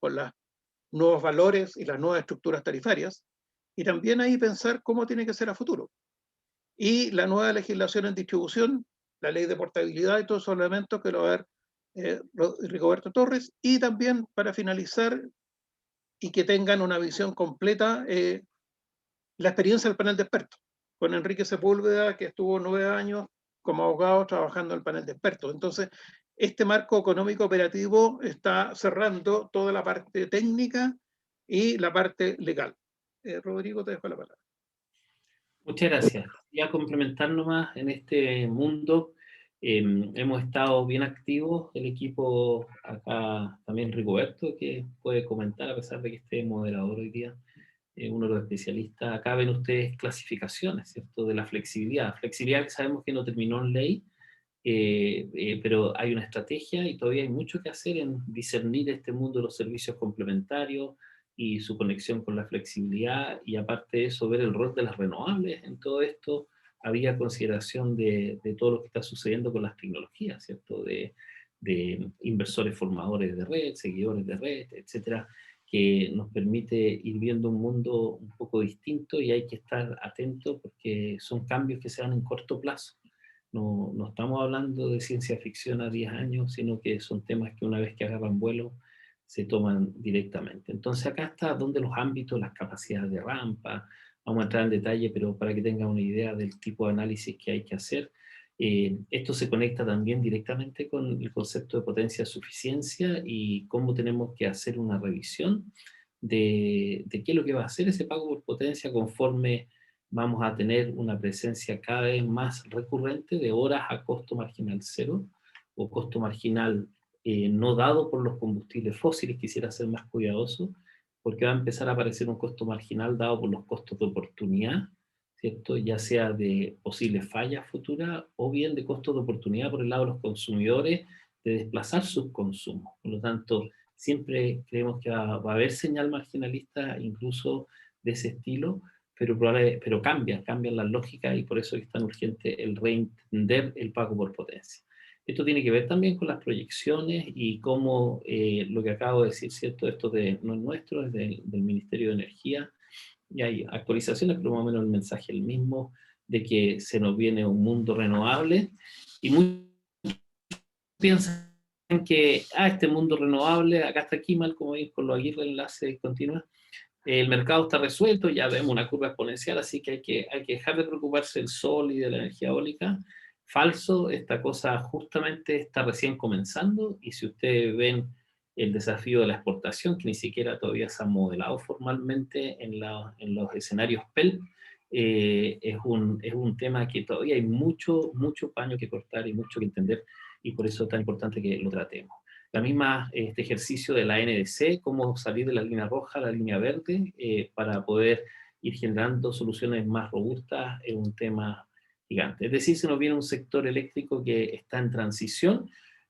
con los nuevos valores y las nuevas estructuras tarifarias, y también ahí pensar cómo tiene que ser a futuro. Y la nueva legislación en distribución, la ley de portabilidad y todos esos elementos que lo va a ver Rigoberto Torres, y también para finalizar y que tengan una visión completa, la experiencia del panel de expertos, con Enrique Sepúlveda, que estuvo 9 años como abogado trabajando en el panel de expertos. Entonces, este marco económico operativo está cerrando toda la parte técnica y la parte legal. Rodrigo, te dejo la palabra. Muchas gracias. Ya complementar nomás en este mundo, hemos estado bien activos, el equipo acá también Rigoberto, que puede comentar a pesar de que esté moderador hoy día, uno de los especialistas. Acá ven ustedes clasificaciones, ¿cierto? De la flexibilidad. Flexibilidad que sabemos que no terminó en ley, pero hay una estrategia y todavía hay mucho que hacer en discernir este mundo de los servicios complementarios y su conexión con la flexibilidad, y aparte de eso ver el rol de las renovables en todo esto. Había consideración de todo lo que está sucediendo con las tecnologías, ¿cierto? De inversores formadores de red, seguidores de red, etcétera, que nos permite ir viendo un mundo un poco distinto, y hay que estar atentos porque son cambios que se dan en corto plazo. No estamos hablando de ciencia ficción a 10 años, sino que son temas que una vez que agarran vuelo se toman directamente. Entonces acá está donde los ámbitos, las capacidades de rampa, vamos a entrar en detalle, pero para que tengan una idea del tipo de análisis que hay que hacer. Esto se conecta también directamente con el concepto de potencia-suficiencia y cómo tenemos que hacer una revisión de qué es lo que va a hacer ese pago por potencia conforme vamos a tener una presencia cada vez más recurrente de horas a costo marginal cero o costo marginal no dado por los combustibles fósiles. Quisiera ser más cuidadoso porque va a empezar a aparecer un costo marginal dado por los costos de oportunidad, ¿cierto? Ya sea de posibles fallas futuras o bien de costos de oportunidad por el lado de los consumidores de desplazar sus consumos. Por lo tanto, siempre creemos que va a haber señal marginalista incluso de ese estilo, pero cambian las lógicas, y por eso es tan urgente el reentender el pago por potencia. Esto tiene que ver también con las proyecciones y cómo lo que acabo de decir, ¿cierto? Esto no es nuestro, es del Ministerio de Energía, y hay actualizaciones, pero más o menos el mensaje es el mismo, de que se nos viene un mundo renovable, y muchos piensan que este mundo renovable, acá está Kimal, como veis con los Aguirre enlaces continuos, el mercado está resuelto, ya vemos una curva exponencial, así que hay que dejar de preocuparse del sol y de la energía eólica. Falso, esta cosa justamente está recién comenzando, y si ustedes ven el desafío de la exportación, que ni siquiera todavía se ha modelado formalmente en los escenarios PEL, es un tema que todavía hay mucho paño que cortar y mucho que entender, y por eso es tan importante que lo tratemos. La misma, este ejercicio de la NDC, cómo salir de la línea roja a la línea verde para poder ir generando soluciones más robustas, es un tema gigante. Es decir, se nos viene un sector eléctrico que está en transición.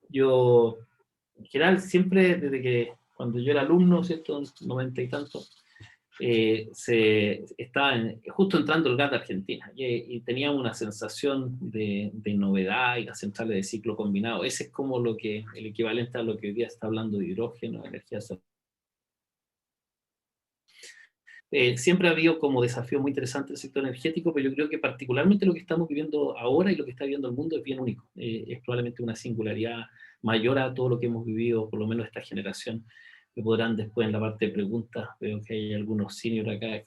Yo, en general, siempre desde que cuando yo era alumno, ¿cierto?, 90 y tanto, se estaba justo entrando el gas de Argentina, y teníamos una sensación de novedad, y las centrales de ciclo combinado. Ese es como el equivalente a lo que hoy día está hablando de hidrógeno, energía solar. Siempre ha habido como desafío muy interesante el sector energético, pero yo creo que particularmente lo que estamos viviendo ahora y lo que está viviendo el mundo es bien único. Es probablemente una singularidad mayor a todo lo que hemos vivido, por lo menos esta generación. Me podrán después en la parte de preguntas, veo que hay algunos seniors acá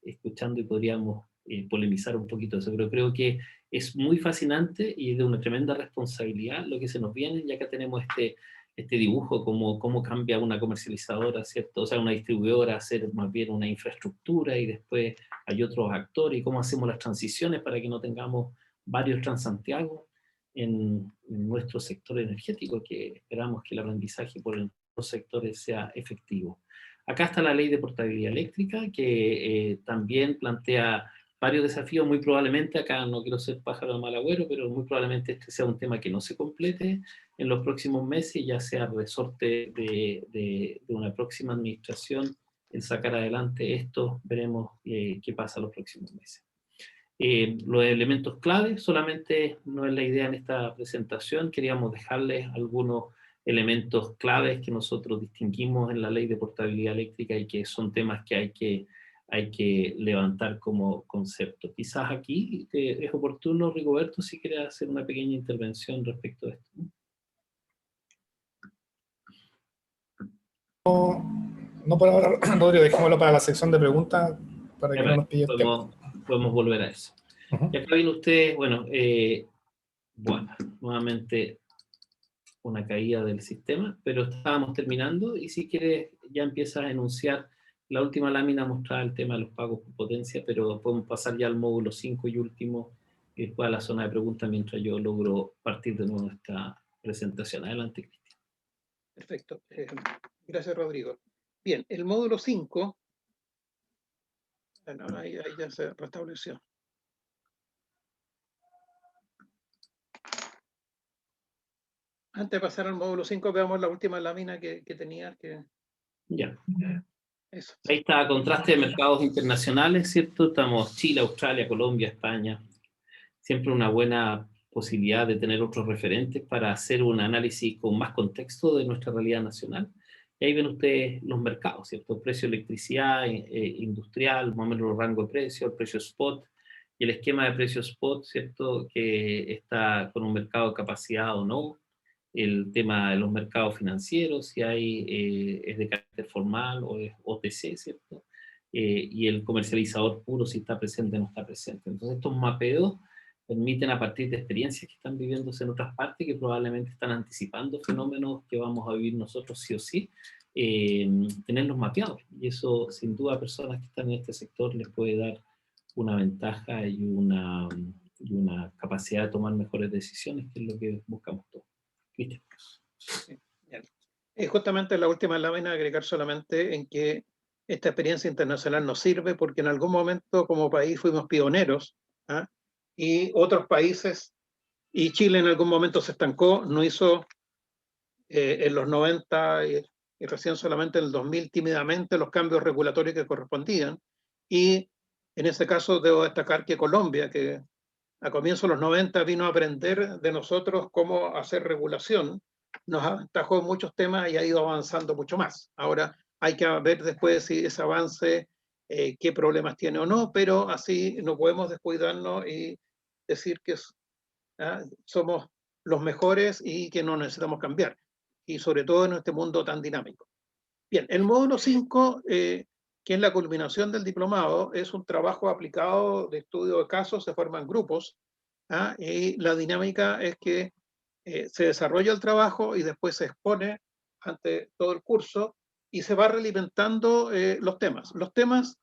escuchando, y podríamos polemizar un poquito eso, pero creo que es muy fascinante y de una tremenda responsabilidad lo que se nos viene. Ya que tenemos este dibujo, cómo cambia una comercializadora, ¿cierto? O sea, una distribuidora a ser más bien una infraestructura, y después hay otros actores, y cómo hacemos las transiciones para que no tengamos varios Transantiago en nuestro sector energético, que esperamos que el aprendizaje por los sectores sea efectivo. Acá está la ley de portabilidad eléctrica, que también plantea varios desafíos. Muy probablemente, acá no quiero ser pájaro de mal agüero, pero muy probablemente este sea un tema que no se complete en los próximos meses, ya sea resorte de una próxima administración en sacar adelante esto. Veremos qué pasa los próximos meses. Los elementos clave, solamente no es la idea en esta presentación, queríamos dejarles algunos elementos claves que nosotros distinguimos en la ley de portabilidad eléctrica y que son temas que hay que levantar como concepto. Quizás aquí es oportuno, Rigoberto, si quieres hacer una pequeña intervención respecto a esto. No por ahora, Rodrigo, dejémoslo para la sección de preguntas para que no nos pille el tema. Podemos volver a eso. Y acá viene ustedes, bueno, nuevamente una caída del sistema, pero estábamos terminando y si quieres ya empiezas a enunciar la última lámina, mostrar el tema de los pagos por potencia, pero podemos pasar ya al módulo 5 y último y después a la zona de preguntas mientras yo logro partir de nuevo esta presentación. Adelante, Cristian. Perfecto. Gracias, Rodrigo. Bien, el módulo 5, bueno, ahí ya se restableció. Antes de pasar al módulo 5, veamos la última lámina que tenía. Ya. Eso. Ahí está, contraste de mercados internacionales, ¿cierto? Estamos Chile, Australia, Colombia, España. Siempre una buena posibilidad de tener otros referentes para hacer un análisis con más contexto de nuestra realidad nacional. Y ahí ven ustedes los mercados, ¿cierto? Precio de electricidad, industrial, más o menos los rangos de precios, el precio spot y el esquema de precio spot, ¿cierto? Que está con un mercado de capacidad o no. El tema de los mercados financieros, si es de carácter formal o es OTC, ¿cierto? Y el comercializador puro, si está presente o no está presente. Entonces, estos mapeos permiten, a partir de experiencias que están viviéndose en otras partes, que probablemente están anticipando fenómenos que vamos a vivir nosotros sí o sí, tenerlos mapeados. Y eso, sin duda, a personas que están en este sector les puede dar una ventaja y una capacidad de tomar mejores decisiones, que es lo que buscamos todos. Cristian. Sí, justamente la última lámina, agregar solamente en que esta experiencia internacional nos sirve porque en algún momento como país fuimos pioneros, ¿ah? Y otros países, y Chile en algún momento se estancó, no hizo en los 90 y recién solamente en el 2000 tímidamente los cambios regulatorios que correspondían. Y en ese caso debo destacar que Colombia, que a comienzos de los 90 vino a aprender de nosotros cómo hacer regulación, nos aventajó en muchos temas y ha ido avanzando mucho más. Ahora hay que ver después si ese avance, qué problemas tiene o no, pero así no podemos descuidarnos y decir que somos los mejores y que no necesitamos cambiar, y sobre todo en este mundo tan dinámico. Bien, el módulo 5, que es la culminación del diplomado, es un trabajo aplicado de estudio de casos, se forman grupos, y la dinámica es que se desarrolla el trabajo y después se expone ante todo el curso y se va realimentando los temas. Los temas,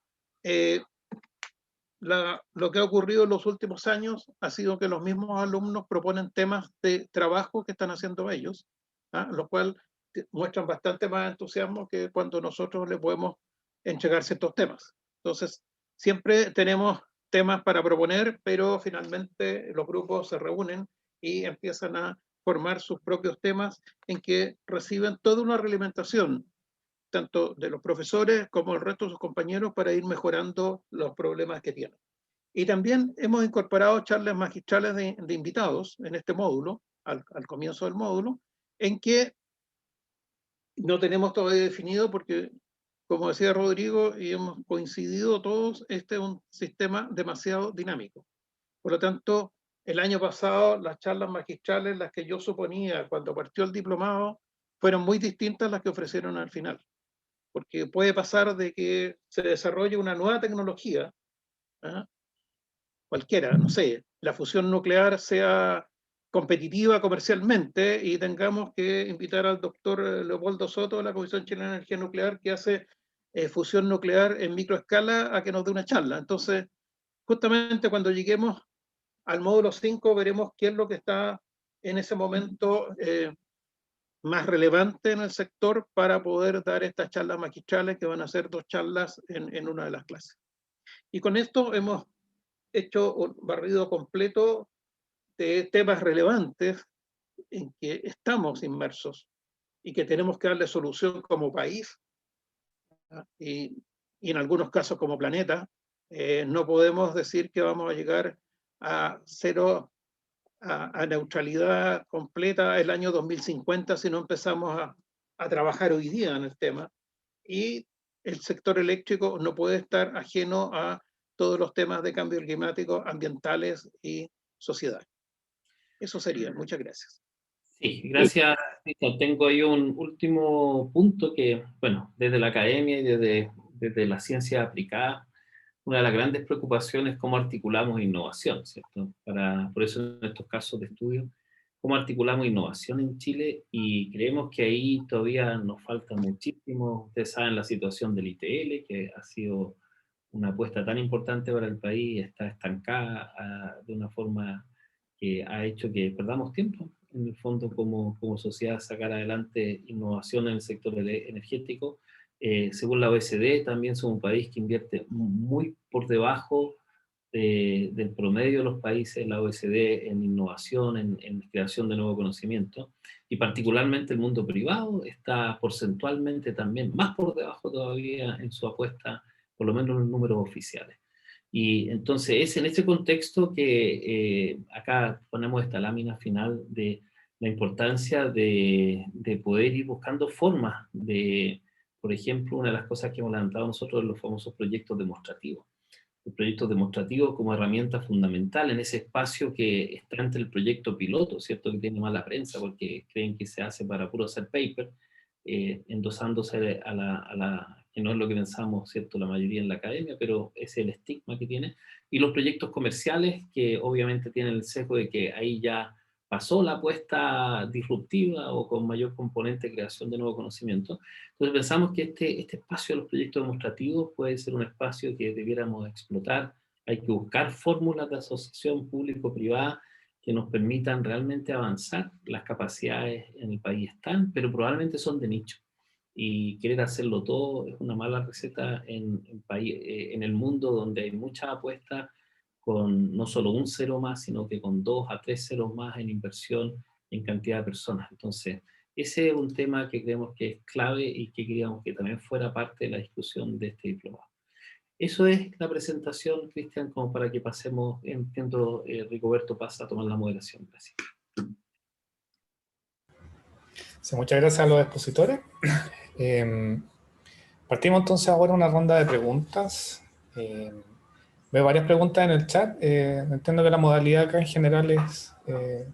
lo que ha ocurrido en los últimos años ha sido que los mismos alumnos proponen temas de trabajo que están haciendo ellos, lo cual muestran bastante más entusiasmo que cuando nosotros les podemos entregar ciertos temas. Entonces, siempre tenemos temas para proponer, pero finalmente los grupos se reúnen y empiezan a formar sus propios temas en que reciben toda una realimentación, tanto de los profesores como el resto de sus compañeros, para ir mejorando los problemas que tienen. Y también hemos incorporado charlas magistrales de invitados en este módulo, al comienzo del módulo, en que no tenemos todavía definido porque, como decía Rodrigo, y hemos coincidido todos, este es un sistema demasiado dinámico. Por lo tanto, el año pasado las charlas magistrales, las que yo suponía cuando partió el diplomado, fueron muy distintas a las que ofrecieron al final. Porque puede pasar de que se desarrolle una nueva tecnología, cualquiera, no sé, la fusión nuclear sea competitiva comercialmente y tengamos que invitar al doctor Leopoldo Soto de la Comisión Chilena de Energía Nuclear, que hace fusión nuclear en microescala, a que nos dé una charla. Entonces, justamente cuando lleguemos al módulo 5 veremos qué es lo que está en ese momento más relevante en el sector para poder dar estas charlas magistrales, que van a ser 2 charlas en una de las clases. Y con esto hemos hecho un barrido completo de temas relevantes en que estamos inmersos y que tenemos que darle solución como país, y en algunos casos como planeta. No podemos decir que vamos a llegar a cero, a neutralidad completa el año 2050 si no empezamos a trabajar hoy día en el tema. Y el sector eléctrico no puede estar ajeno a todos los temas de cambio climático, ambientales y sociedad. Eso sería. Muchas gracias. Sí, gracias, Cristian. Tengo ahí un último punto que, bueno, desde la academia y desde la ciencia aplicada, una de las grandes preocupaciones es cómo articulamos innovación, ¿cierto? Por eso en estos casos de estudio, cómo articulamos innovación en Chile, y creemos que ahí todavía nos falta muchísimo. Ustedes saben la situación del ITL, que ha sido una apuesta tan importante para el país, está estancada de una forma que ha hecho que perdamos tiempo, en el fondo, como sociedad, sacar adelante innovación en el sector energético. Según la OECD, también somos un país que invierte muy por debajo del promedio de los países de la OECD en innovación, en creación de nuevo conocimiento, y particularmente el mundo privado está porcentualmente también más por debajo todavía en su apuesta, por lo menos en los números oficiales. Y entonces es en este contexto que acá ponemos esta lámina final de la importancia de poder ir buscando formas de, por ejemplo, una de las cosas que hemos levantado nosotros, los famosos proyectos demostrativos. El proyecto demostrativo como herramienta fundamental en ese espacio que está entre el proyecto piloto, ¿cierto? Que tiene mala prensa porque creen que se hace para puro hacer paper, endosándose que no es lo que pensamos, ¿cierto? La mayoría en la academia, pero es el estigma que tiene. Y los proyectos comerciales, que obviamente tienen el sesgo de que ahí ya pasó la apuesta disruptiva o con mayor componente de creación de nuevo conocimiento. Entonces pensamos que este espacio de los proyectos demostrativos puede ser un espacio que debiéramos explotar. Hay que buscar fórmulas de asociación público-privada que nos permitan realmente avanzar. Las capacidades en el país están, pero probablemente son de nicho. Y querer hacerlo todo es una mala receta en el mundo donde hay mucha apuesta con no solo un cero más, sino que con 2 a 3 ceros más en inversión en cantidad de personas. Entonces, ese es un tema que creemos que es clave y que queríamos que también fuera parte de la discusión de este diplomado. Eso es la presentación, Cristian, como para que pasemos, entiendo, Rigoberto pasa a tomar la moderación. Gracias. Sí, muchas gracias a los expositores. Partimos entonces ahora una ronda de preguntas. Veo varias preguntas en el chat. Entiendo que la modalidad acá en general es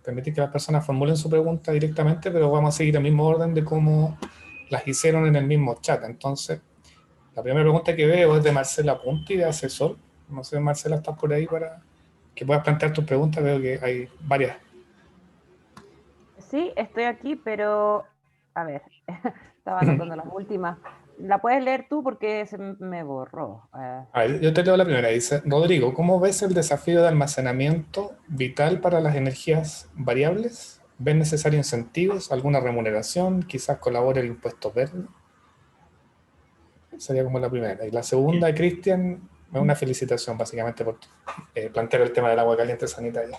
permitir que las personas formulen su pregunta directamente, pero vamos a seguir el mismo orden de cómo las hicieron en el mismo chat. Entonces, la primera pregunta que veo es de Marcela Punti, de Asesor. No sé, Marcela, ¿estás por ahí para que puedas plantear tus preguntas? Veo que hay varias. Sí, estoy aquí, pero a ver, estaba anotando las últimas. ¿La puedes leer tú porque se me borró? A ver, yo te leo la primera. Dice, Rodrigo, ¿cómo ves el desafío de almacenamiento vital para las energías variables? ¿Ves necesarios incentivos, alguna remuneración? Quizás colabore el impuesto verde. Sería como la primera. Y la segunda, Cristian, es una felicitación básicamente por plantear el tema del agua caliente sanitaria.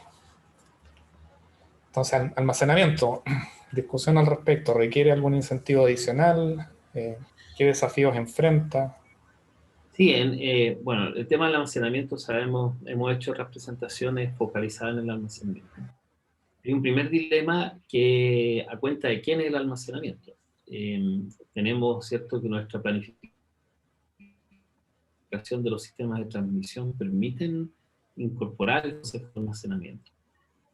Entonces, almacenamiento, discusión al respecto, ¿requiere algún incentivo adicional? ¿Qué desafíos enfrenta? Sí, bueno, el tema del almacenamiento, sabemos, hemos hecho representaciones focalizadas en el almacenamiento. Hay un primer dilema que a cuenta de quién es el almacenamiento. Tenemos, cierto, que nuestra planificación de los sistemas de transmisión permiten incorporar el concepto de almacenamiento.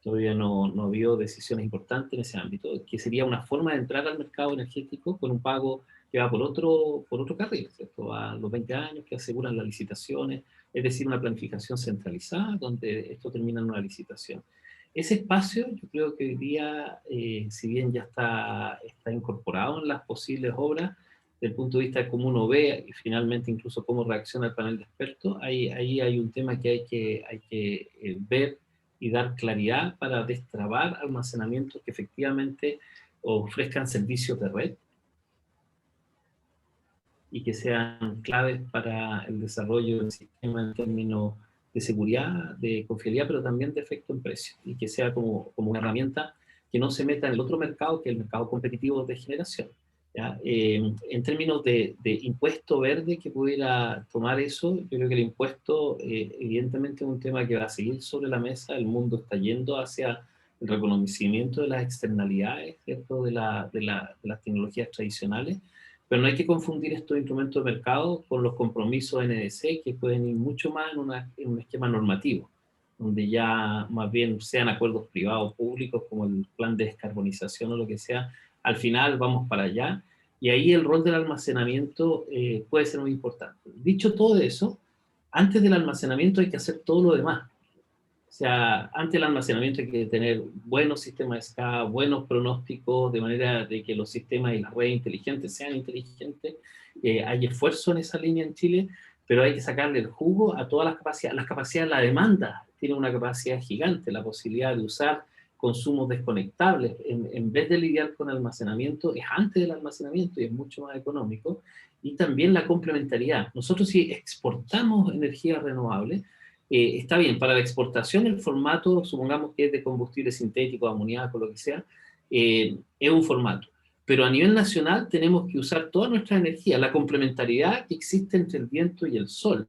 Todavía no ha habido decisiones importantes en ese ámbito, que sería una forma de entrar al mercado energético con un pago que va por otro carril, ¿cierto? A los 20 años, que aseguran las licitaciones, es decir, una planificación centralizada donde esto termina en una licitación. Ese espacio, yo creo que hoy día, si bien ya está incorporado en las posibles obras, desde el punto de vista de cómo uno ve y finalmente incluso cómo reacciona el panel de expertos, ahí hay un tema que hay que ver y dar claridad para destrabar almacenamientos que efectivamente ofrezcan servicios de red y que sean claves para el desarrollo del sistema en términos de seguridad, de confiabilidad, pero también de efecto en precio, y que sea como una herramienta que no se meta en el otro mercado, que es el mercado competitivo de generación. ¿Ya? En términos de impuesto verde que pudiera tomar eso, yo creo que el impuesto evidentemente es un tema que va a seguir sobre la mesa. El mundo está yendo hacia el reconocimiento de las externalidades, ¿cierto? de las tecnologías tradicionales, pero no hay que confundir estos instrumentos de mercado con los compromisos NDC, que pueden ir mucho más en un esquema normativo, donde ya más bien sean acuerdos privados públicos, como el plan de descarbonización o lo que sea. Al final vamos para allá, y ahí el rol del almacenamiento puede ser muy importante. Dicho todo eso, antes del almacenamiento hay que hacer todo lo demás. O sea, antes del almacenamiento hay que tener buenos sistemas de escala, buenos pronósticos, de manera de que los sistemas y las redes inteligentes sean inteligentes. Hay esfuerzo en esa línea en Chile, pero hay que sacarle el jugo a todas las capacidades. Las capacidades, la demanda tiene una capacidad gigante, la posibilidad de usar consumos desconectables, en vez de lidiar con almacenamiento, es antes del almacenamiento y es mucho más económico. Y también la complementariedad. Nosotros, si exportamos energía renovable, está bien, para la exportación el formato, supongamos que es de combustible sintético, amoníaco, lo que sea, es un formato. Pero a nivel nacional tenemos que usar toda nuestra energía, la complementariedad que existe entre el viento y el sol,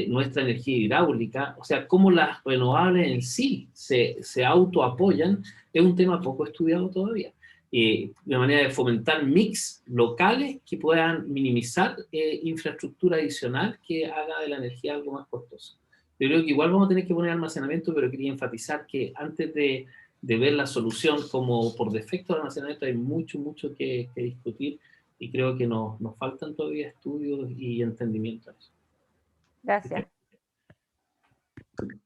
nuestra energía hidráulica, o sea, cómo las renovables en sí se autoapoyan, es un tema poco estudiado todavía. De manera de fomentar mix locales que puedan minimizar infraestructura adicional que haga de la energía algo más costoso. Yo creo que igual vamos a tener que poner almacenamiento, pero quería enfatizar que antes de ver la solución como por defecto de almacenamiento hay mucho que discutir, y creo que nos faltan todavía estudios y entendimiento de eso. Gracias.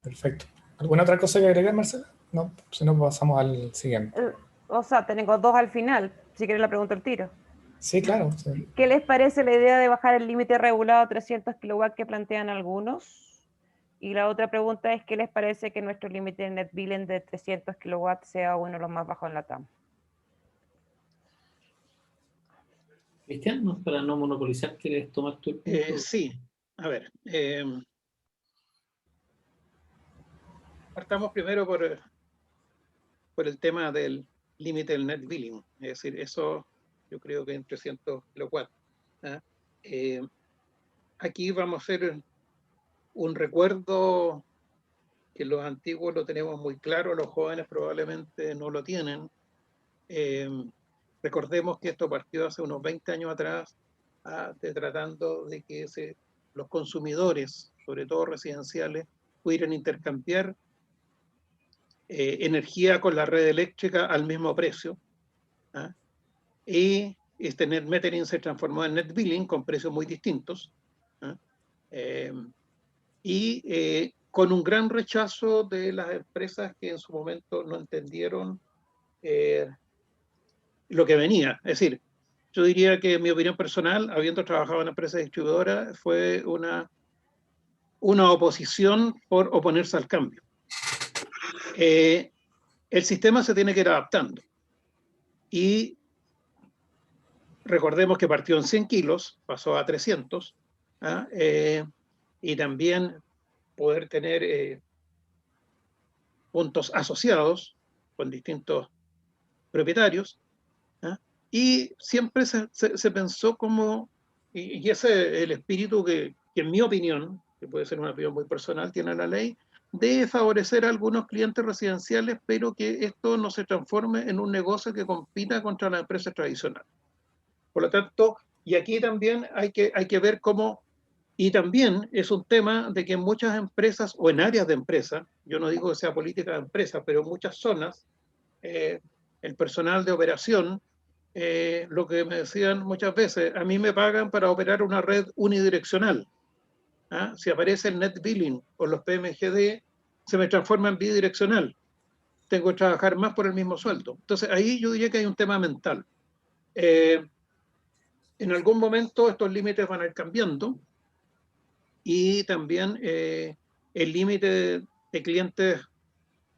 Perfecto. ¿Alguna otra cosa que agregar, Marcela? No, si no pasamos al siguiente. O sea, tengo dos al final, si quieres la pregunto al tiro. Sí, claro. Sí. ¿Qué les parece la idea de bajar el límite regulado a 300 kW que plantean algunos? Y la otra pregunta es, ¿qué les parece que nuestro límite de net billing de 300 kW sea uno de los más bajos en la TAM? Cristian, para no monopolizar, ¿quieres tomar tu punto? Sí, a ver. Partamos primero por el tema del límite del net billing. Es decir, eso yo creo que en 300 kW. Aquí vamos a hacer un recuerdo que los antiguos lo tenemos muy claro, los jóvenes probablemente no lo tienen. Recordemos que esto partió hace unos 20 años atrás, tratando de que los consumidores, sobre todo residenciales, pudieran intercambiar energía con la red eléctrica al mismo precio. Y este net metering se transformó en net billing con precios muy distintos. Con un gran rechazo de las empresas que en su momento no entendieron lo que venía. Es decir, yo diría que mi opinión personal, habiendo trabajado en una empresa distribuidora, fue una oposición por oponerse al cambio. El sistema se tiene que ir adaptando. Y recordemos que partió en 100 kilos, pasó a 300, y también poder tener puntos asociados con distintos propietarios, y siempre se pensó como, y ese es el espíritu que en mi opinión, que puede ser una opinión muy personal, tiene la ley, de favorecer a algunos clientes residenciales, pero que esto no se transforme en un negocio que compita contra las empresas tradicionales. Por lo tanto, y aquí también hay que ver cómo, y también es un tema de que en muchas empresas o en áreas de empresa, yo no digo que sea política de empresa, pero en muchas zonas, el personal de operación, lo que me decían muchas veces, a mí me pagan para operar una red unidireccional. Si aparece el net billing o los PMGD, se me transforma en bidireccional. Tengo que trabajar más por el mismo sueldo. Entonces ahí yo diría que hay un tema mental. En algún momento estos límites van a ir cambiando, y también el límite de clientes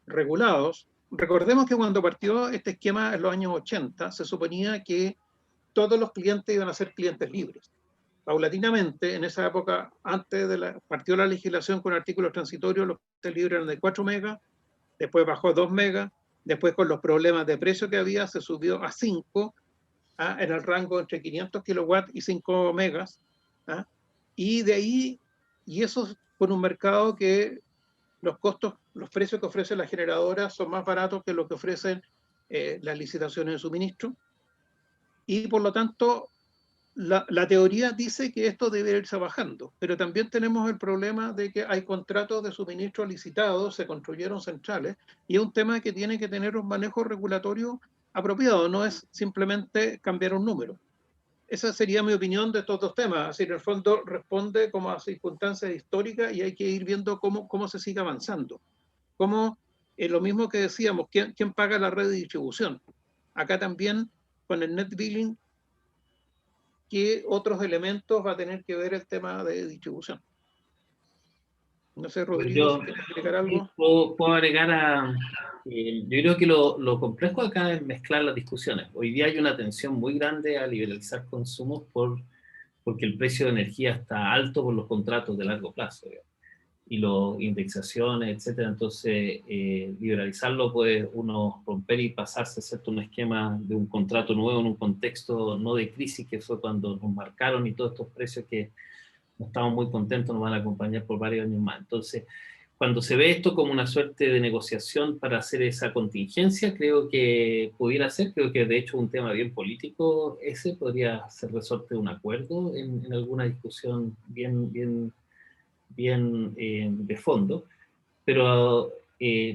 regulados recordemos que cuando partió este esquema en los años 80, se suponía que todos los clientes iban a ser clientes libres. Paulatinamente, en esa época, antes de partió la legislación con artículos transitorios, los clientes libres eran de 4 megas, después bajó a 2 megas, después con los problemas de precio que había, se subió a 5, en el rango entre 500 kilowatts y 5 megas, y de ahí, y eso con un mercado que los costos, los precios que ofrecen las generadoras son más baratos que lo que ofrecen las licitaciones de suministro, y por lo tanto la teoría dice que esto debe irse bajando, pero también tenemos el problema de que hay contratos de suministro licitados, se construyeron centrales, y es un tema que tiene que tener un manejo regulatorio apropiado, no es simplemente cambiar un número. Esa sería mi opinión de estos dos temas. Así, en el fondo responde como a circunstancias históricas y hay que ir viendo cómo se sigue avanzando. Como lo mismo que decíamos, ¿quién paga la red de distribución? Acá también con el net billing, ¿qué otros elementos va a tener que ver el tema de distribución? No sé, Rodrigo, si quieres agregar algo. Puedo agregar yo creo que lo complejo acá es mezclar las discusiones. Hoy día hay una tensión muy grande a liberalizar consumos porque el precio de energía está alto por los contratos de largo plazo, digamos, y las indexaciones, etcétera. Entonces, liberalizarlo puede uno romper y pasarse a hacer un esquema de un contrato nuevo en un contexto no de crisis, que fue cuando nos marcaron, y todos estos precios que no estamos muy contentos nos van a acompañar por varios años más. Entonces, cuando se ve esto como una suerte de negociación para hacer esa contingencia, creo que pudiera ser, creo que de hecho un tema bien político ese podría ser resorte de un acuerdo en alguna discusión bien de fondo, pero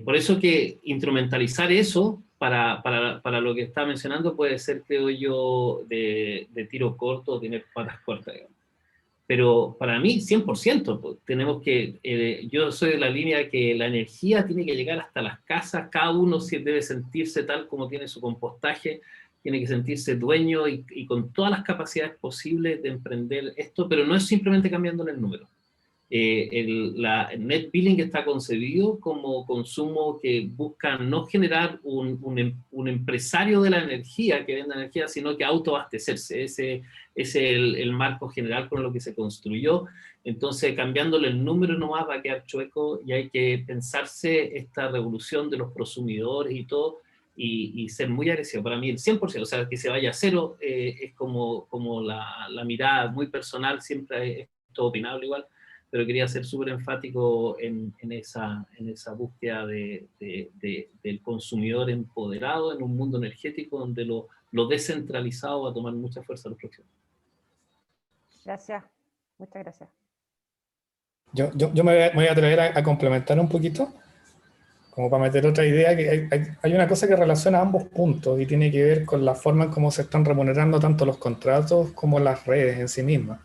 por eso que instrumentalizar eso para lo que está mencionando puede ser, creo yo, de tiro corto o tener patas cortas, digamos. Pero para mí, 100%, pues, tenemos que, yo soy de la línea que la energía tiene que llegar hasta las casas, cada uno debe sentirse tal como tiene su compostaje, tiene que sentirse dueño y con todas las capacidades posibles de emprender esto, pero no es simplemente cambiándole el número. El net billing está concebido como consumo que busca no generar un empresario de la energía que venda energía, sino que autoabastecerse. Ese es el marco general con lo que se construyó. Entonces, cambiándole el número nomás va a quedar chueco y hay que pensarse esta revolución de los prosumidores y todo, y ser muy agresivo. Para mí el 100%, o sea, que se vaya a cero, es como la mirada muy personal, siempre es todo opinable igual, pero quería ser súper enfático en esa búsqueda del consumidor empoderado en un mundo energético donde lo descentralizado va a tomar mucha fuerza en los próximos. Gracias, muchas gracias. Yo me voy a atrever a complementar un poquito, como para meter otra idea, que hay una cosa que relaciona ambos puntos y tiene que ver con la forma en cómo se están remunerando tanto los contratos como las redes en sí mismas.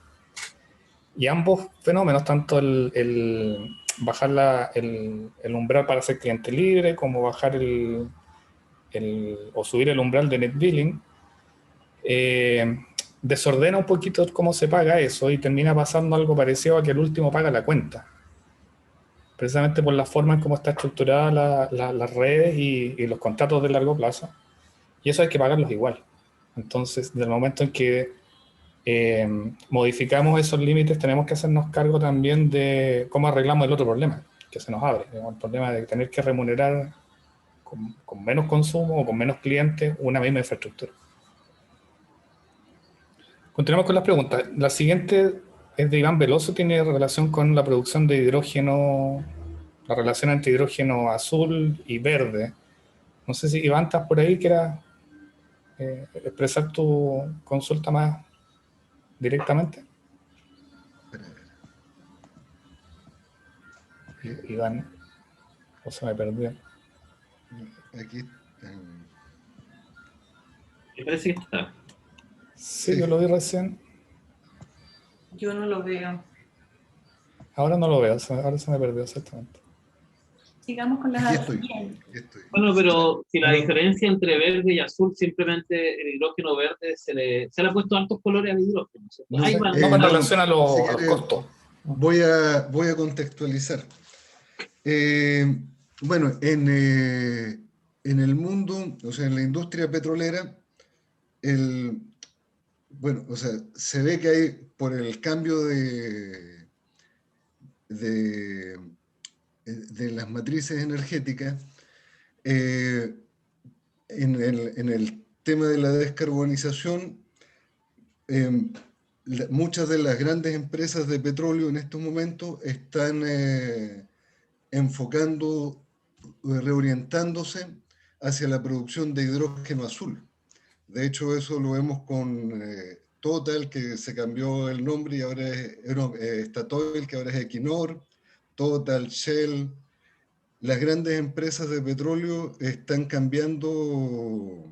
Y ambos fenómenos, tanto el bajar el umbral para ser cliente libre, como bajar o subir el umbral de net billing, desordena un poquito cómo se paga eso y termina pasando algo parecido a que el último paga la cuenta. Precisamente por la forma en cómo está estructurada las redes y los contratos de largo plazo. Y eso hay que pagarlos igual. Entonces, desde el momento en que modificamos esos límites, tenemos que hacernos cargo también de cómo arreglamos el otro problema que se nos abre, el problema de tener que remunerar con menos consumo o con menos clientes una misma infraestructura. Continuamos con las preguntas. La siguiente es de Iván Veloso, tiene relación con la producción de hidrógeno, la relación entre hidrógeno azul y verde. No sé si Iván, estás por ahí, quieras expresar tu consulta más directamente. Iván, o se me perdió. Aquí. Me parece que está. Sí, yo lo vi recién. Yo no lo veo. Ahora no lo veo, ahora se me perdió exactamente. Sigamos con las... Aquí estoy. Bueno, pero si la diferencia entre verde y azul, simplemente el hidrógeno verde se le ha puesto altos colores al hidrógeno. No con relación a los costos. Voy a contextualizar. Bueno, en el mundo, o sea, en la industria petrolera, bueno, o sea, se ve que hay, por el cambio de las matrices energéticas, en el tema de la descarbonización, muchas de las grandes empresas de petróleo en estos momentos están enfocando, reorientándose hacia la producción de hidrógeno azul. De hecho, eso lo vemos con Total, que se cambió el nombre y ahora es Statoil, que ahora es Equinor, Total, Shell. Las grandes empresas de petróleo están cambiando,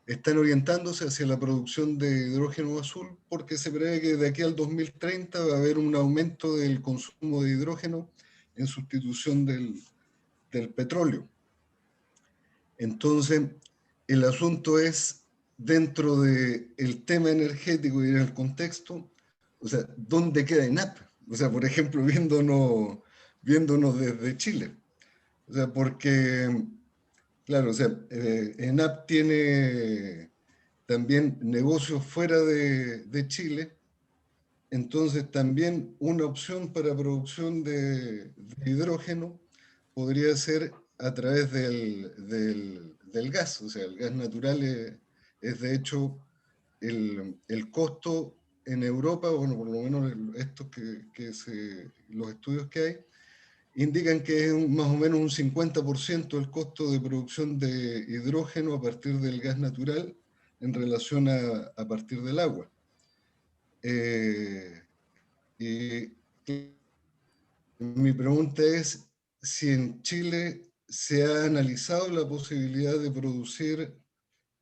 están orientándose hacia la producción de hidrógeno azul, porque se prevé que de aquí al 2030 va a haber un aumento del consumo de hidrógeno en sustitución del petróleo. Entonces, el asunto es, dentro del tema energético y en el contexto, o sea, ¿dónde queda ENAP? O sea, por ejemplo, viéndonos desde Chile. O sea, porque, claro, o sea, ENAP tiene también negocios fuera de Chile, entonces también una opción para producción de hidrógeno podría ser a través del gas. O sea, el gas natural es de hecho el costo en Europa, bueno, por lo menos los estudios que hay, indican que es más o menos un 50% el costo de producción de hidrógeno a partir del gas natural en relación a partir del agua. Y mi pregunta es si en Chile se ha analizado la posibilidad de producir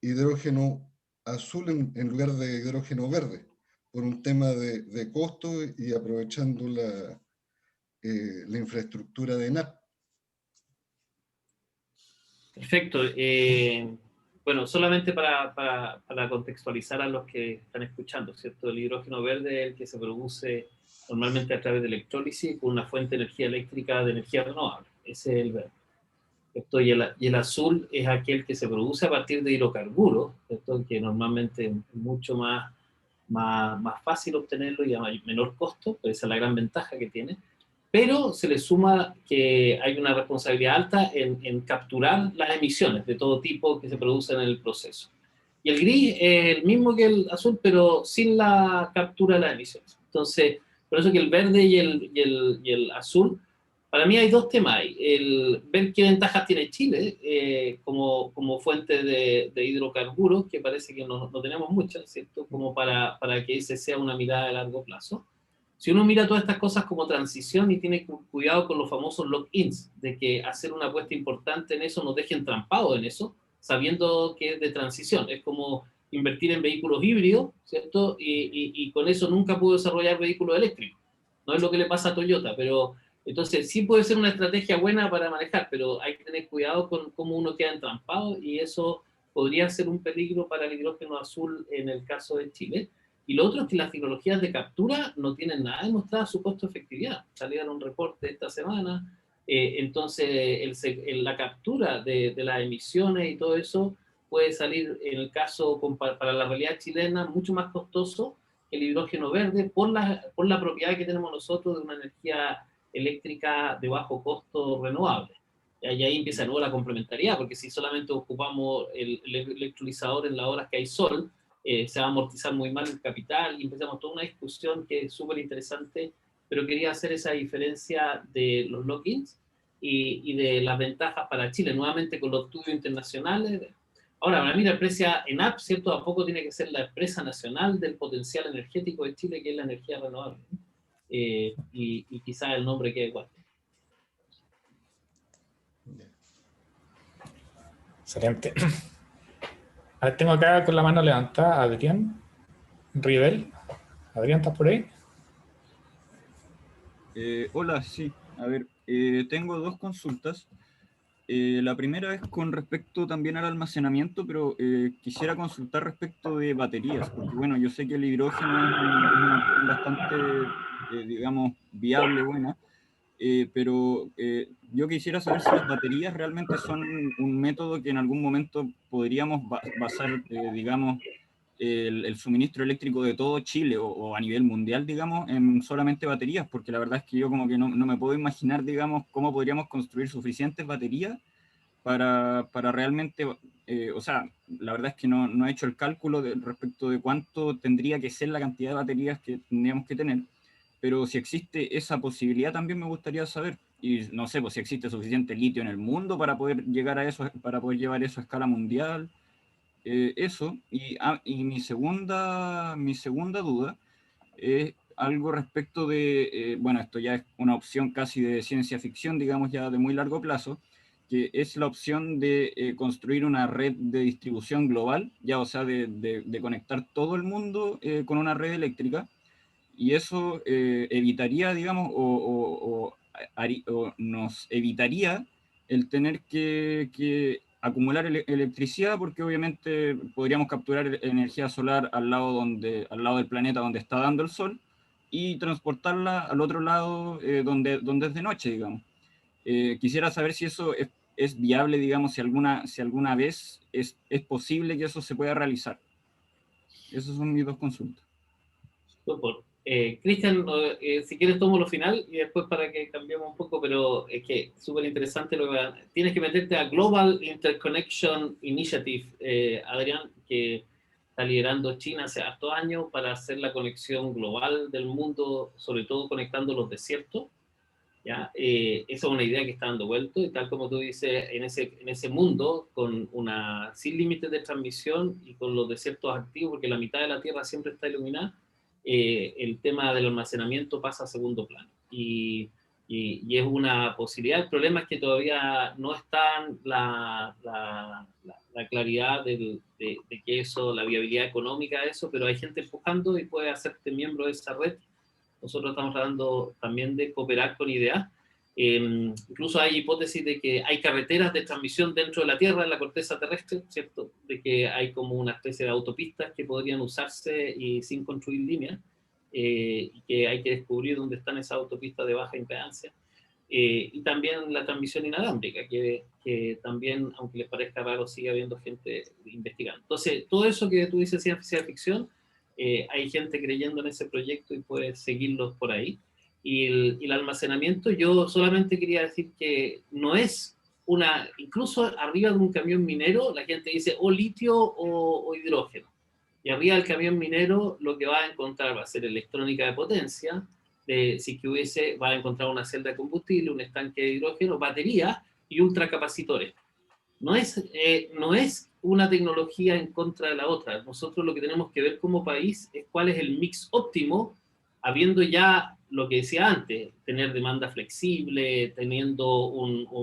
hidrógeno azul en lugar de hidrógeno verde, por un tema de costo y aprovechando la infraestructura de ENAP. Perfecto. Bueno, solamente para contextualizar a los que están escuchando, ¿cierto? El hidrógeno verde es el que se produce normalmente a través de electrólisis con una fuente de energía eléctrica de energía renovable. Ese es el verde. ¿Cierto? Y el azul es aquel que se produce a partir de hidrocarburos, ¿cierto? Que normalmente es mucho más fácil obtenerlo y a menor costo, pues esa es la gran ventaja que tiene. Pero se le suma que hay una responsabilidad alta en capturar las emisiones de todo tipo que se producen en el proceso. Y el gris es el mismo que el azul, pero sin la captura de las emisiones. Entonces, por eso que el verde y el azul, para mí hay dos temas. El ver qué ventajas tiene Chile como fuente de hidrocarburos, que parece que no tenemos muchas, ¿cierto? Como para que ese sea una mirada de largo plazo. Si uno mira todas estas cosas como transición y tiene cuidado con los famosos lock-ins, de que hacer una apuesta importante en eso nos deje entrampados en eso, sabiendo que es de transición. Es como invertir en vehículos híbridos, ¿cierto? Y con eso nunca puedo desarrollar vehículos eléctricos. No es lo que le pasa a Toyota, pero entonces sí puede ser una estrategia buena para manejar, pero hay que tener cuidado con cómo uno queda entrampado y eso podría ser un peligro para el hidrógeno azul en el caso de Chile. Y lo otro es que las tecnologías de captura no tienen nada demostrada su costo-efectividad. Salieron un reporte esta semana, entonces la captura de las emisiones y todo eso puede salir, en el caso para la realidad chilena, mucho más costoso que el hidrógeno verde por la propiedad que tenemos nosotros de una energía eléctrica de bajo costo renovable. Y ahí empieza de nuevo la complementariedad, porque si solamente ocupamos el electrolizador en las horas que hay sol, se va a amortizar muy mal el capital y empezamos toda una discusión que es súper interesante, pero quería hacer esa diferencia de los lock-ins y de las ventajas para Chile, nuevamente con los estudios internacionales. Ahora, para mí la empresa ENAP, ¿cierto? A poco tiene que ser la empresa nacional del potencial energético de Chile, que es la energía renovable. Y quizás el nombre quede igual. Excelente. A ver, tengo acá con la mano levantada a Adrián Rivel. Adrián, ¿estás por ahí? Hola, sí. A ver, tengo dos consultas. La primera es con respecto también al almacenamiento, pero quisiera consultar respecto de baterías, porque bueno, yo sé que el hidrógeno es una opción bastante, digamos, viable, buena, pero yo quisiera saber si las baterías realmente son un método que en algún momento podríamos basar, digamos, el suministro eléctrico de todo Chile o a nivel mundial, digamos, en solamente baterías, porque la verdad es que yo como que no me puedo imaginar, digamos, cómo podríamos construir suficientes baterías para realmente, o sea, la verdad es que no he hecho el cálculo respecto de cuánto tendría que ser la cantidad de baterías que tendríamos que tener, pero si existe esa posibilidad también me gustaría saber, y no sé, pues si existe suficiente litio en el mundo para poder llegar a eso, para poder llevar eso a escala mundial. Eso, y mi segunda duda es algo respecto de, bueno, esto ya es una opción casi de ciencia ficción, digamos ya de muy largo plazo, que es la opción de construir una red de distribución global, ya o sea, de conectar todo el mundo con una red eléctrica, y eso evitaría, digamos, o nos evitaría el tener que acumular electricidad, porque obviamente podríamos capturar energía solar al lado del planeta donde está dando el sol y transportarla al otro lado donde es de noche, digamos. Quisiera saber si eso es viable, digamos, si alguna vez es posible que eso se pueda realizar. Esas son mis dos consultas. Cristian, si quieres tomo lo final y después para que cambiemos un poco, pero es que es súper interesante tienes que meterte a Global Interconnection Initiative, Adrián, que está liderando China hace hartos años para hacer la conexión global del mundo, sobre todo conectando los desiertos. ¿Ya? Esa es una idea que está dando vuelto, y tal como tú dices, en ese mundo, sin límites de transmisión y con los desiertos activos, porque la mitad de la Tierra siempre está iluminada, el tema del almacenamiento pasa a segundo plano. Y es una posibilidad. El problema es que todavía no está la claridad de que eso, la viabilidad económica de eso, pero hay gente empujando y puede hacerte miembro de esa red. Nosotros estamos tratando también de cooperar con IDEA. Incluso hay hipótesis de que hay carreteras de transmisión dentro de la Tierra, en la corteza terrestre, ¿cierto? De que hay como una especie de autopistas que podrían usarse y sin construir líneas, y que hay que descubrir dónde están esas autopistas de baja impedancia. Y también la transmisión inalámbrica, que también, aunque les parezca raro, sigue habiendo gente investigando. Entonces, todo eso que tú dices ciencia ficción, hay gente creyendo en ese proyecto y puedes seguirlos por ahí. Y el almacenamiento, yo solamente quería decir que no es incluso arriba de un camión minero, la gente dice o litio o hidrógeno. Y arriba del camión minero lo que va a encontrar va a ser electrónica de potencia, si que va a encontrar una celda de combustible, un estanque de hidrógeno, batería y ultracapacitores. No es una tecnología en contra de la otra. Nosotros lo que tenemos que ver como país es cuál es el mix óptimo, habiendo ya lo que decía antes, tener demanda flexible,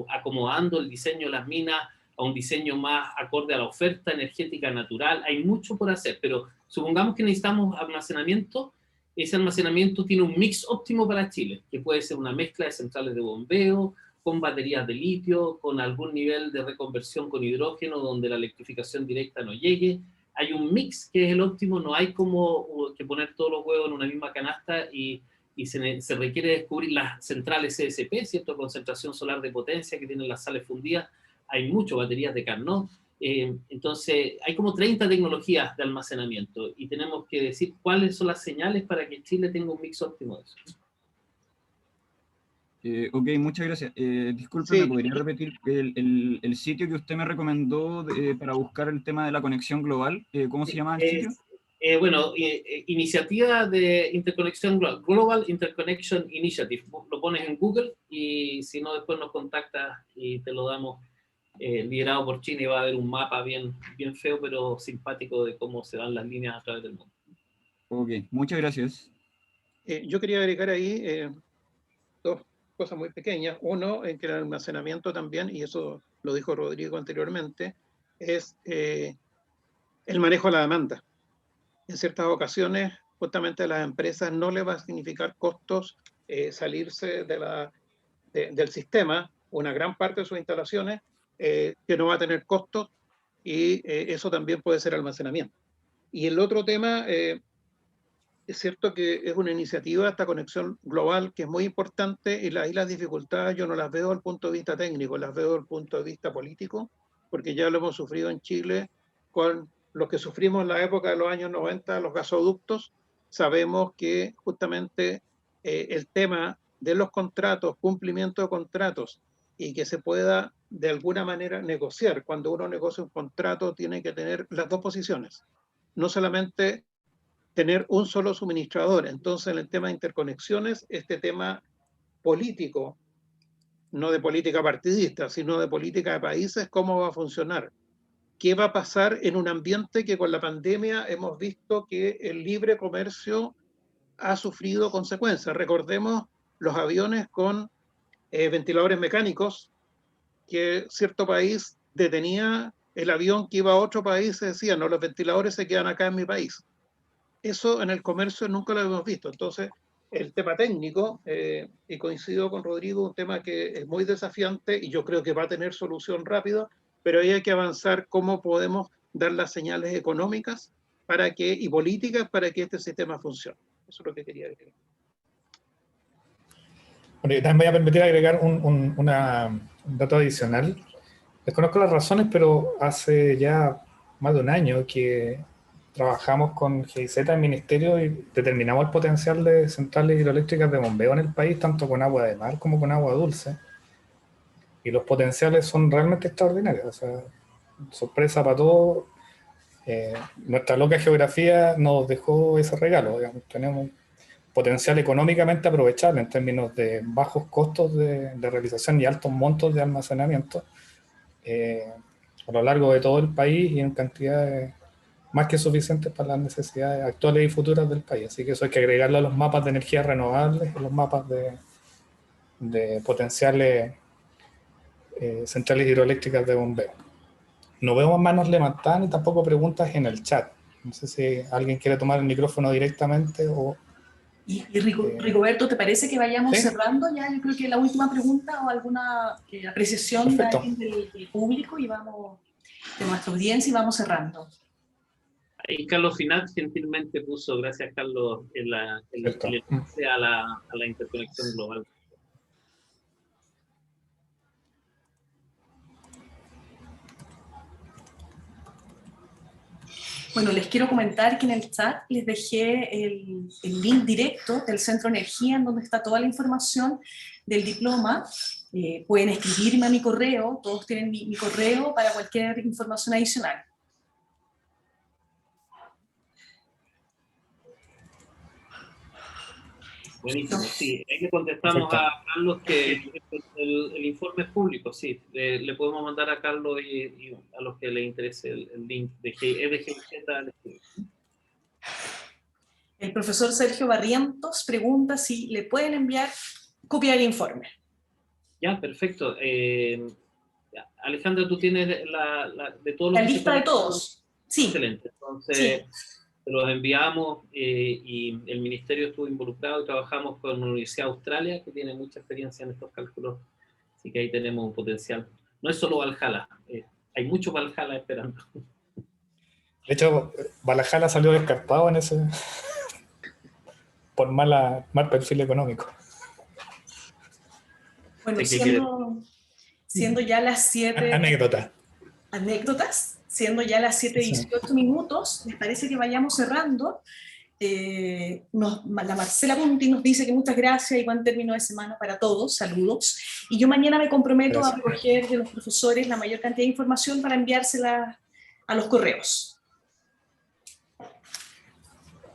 acomodando el diseño de las minas a un diseño más acorde a la oferta energética natural. Hay mucho por hacer, pero supongamos que necesitamos almacenamiento. Ese almacenamiento tiene un mix óptimo para Chile, que puede ser una mezcla de centrales de bombeo, con baterías de litio, con algún nivel de reconversión con hidrógeno, donde la electrificación directa no llegue. Hay un mix que es el óptimo, no hay como que poner todos los huevos en una misma canasta, y se requiere descubrir las centrales CSP, ¿cierto? Concentración solar de potencia, que tienen las sales fundidas. Hay muchas baterías de Carnot. Entonces, hay como 30 tecnologías de almacenamiento, y tenemos que decir cuáles son las señales para que Chile tenga un mix óptimo de eso. Ok, muchas gracias. Disculpe, Sí. ¿me podría repetir el sitio que usted me recomendó para buscar el tema de la conexión global? ¿Cómo se llama el sitio? Iniciativa de interconexión global, Global Interconnection Initiative. Lo pones en Google, y si no, después nos contactas y te lo damos, liderado por China, y va a haber un mapa bien feo, pero simpático, de cómo se dan las líneas a través del mundo. Ok, muchas gracias. Yo quería agregar ahí dos cosas muy pequeñas. Uno, en que el almacenamiento también, y eso lo dijo Rodrigo anteriormente, es el manejo de la demanda. En ciertas ocasiones, justamente a las empresas no les va a significar costos salirse del sistema, una gran parte de sus instalaciones, que no va a tener costos, y eso también puede ser almacenamiento. Y el otro tema, es cierto que es una iniciativa, esta conexión global, que es muy importante, y ahí las dificultades yo no las veo desde el punto de vista técnico, las veo desde el punto de vista político, porque ya lo hemos sufrido en Chile con lo que sufrimos en la época de los años 90, los gasoductos. Sabemos que justamente el tema de los contratos, cumplimiento de contratos, y que se pueda de alguna manera negociar. Cuando uno negocia un contrato tiene que tener las dos posiciones, no solamente tener un solo suministrador. Entonces, en el tema de interconexiones, este tema político, no de política partidista, sino de política de países, ¿cómo va a funcionar? ¿Qué va a pasar en un ambiente que con la pandemia hemos visto que el libre comercio ha sufrido consecuencias? Recordemos los aviones con ventiladores mecánicos, que cierto país detenía el avión que iba a otro país y se decía, no, los ventiladores se quedan acá en mi país. Eso en el comercio nunca lo hemos visto. Entonces, el tema técnico, y coincido con Rodrigo, un tema que es muy desafiante y yo creo que va a tener solución rápida, pero ahí hay que avanzar cómo podemos dar las señales económicas y políticas para que este sistema funcione. Eso es lo que quería decir. Bueno, yo también voy a permitir agregar un dato adicional. Desconozco las razones, pero hace ya más de un año que trabajamos con GIZ en el Ministerio y determinamos el potencial de centrales hidroeléctricas de bombeo en el país, tanto con agua de mar como con agua dulce. Y los potenciales son realmente extraordinarios. O sea, sorpresa para todos. Nuestra loca geografía nos dejó ese regalo. Digamos. Tenemos potencial económicamente aprovechable en términos de bajos costos de realización y altos montos de almacenamiento a lo largo de todo el país y en cantidades más que suficientes para las necesidades actuales y futuras del país. Así que eso hay que agregarlo a los mapas de energías renovables, a los mapas de potenciales centrales hidroeléctricas de bombeo. No vemos manos levantadas ni tampoco preguntas en el chat. No sé si alguien quiere tomar el micrófono directamente o... Y Rigoberto, ¿te parece que vayamos ¿sí? cerrando ya? Yo creo que la última pregunta o alguna apreciación de alguien del público y vamos, de nuestra audiencia, y vamos cerrando. Ahí Carlos Finat gentilmente puso, gracias Carlos, el enlace a la interconexión global. Bueno, les quiero comentar que en el chat les dejé el link directo del Centro de Energía, en donde está toda la información del diploma. Pueden escribirme a mi correo, todos tienen mi correo para cualquier información adicional. Buenísimo, sí. Ahí le contestamos a Carlos que el informe es público, sí. Le podemos mandar a Carlos y a los que les interese el link de GIZ. El profesor Sergio Barrientos pregunta si le pueden enviar copia del informe. Ya, perfecto. Alejandra, tú tienes de todos los... La lista de todos. Sí. Excelente. Entonces... Sí. Se los enviamos y el ministerio estuvo involucrado y trabajamos con la Universidad de Australia, que tiene mucha experiencia en estos cálculos, así que ahí tenemos un potencial. No es solo Valhalla, hay mucho Valhalla esperando. De hecho, Valhalla salió descartado en ese por mal perfil económico. Bueno, siendo ya las 7... Anécdotas. Siendo ya las 7:18 minutos, ¿les parece que vayamos cerrando? La Marcela Punti nos dice que muchas gracias y buen término de semana para todos, saludos. Y yo mañana me comprometo a recoger de los profesores la mayor cantidad de información para enviársela a los correos.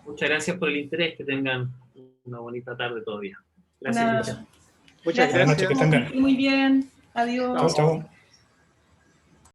Muchas gracias por el interés, que tengan una bonita tarde todavía. Gracias. Muchas gracias. Muy bien, adiós. Chao.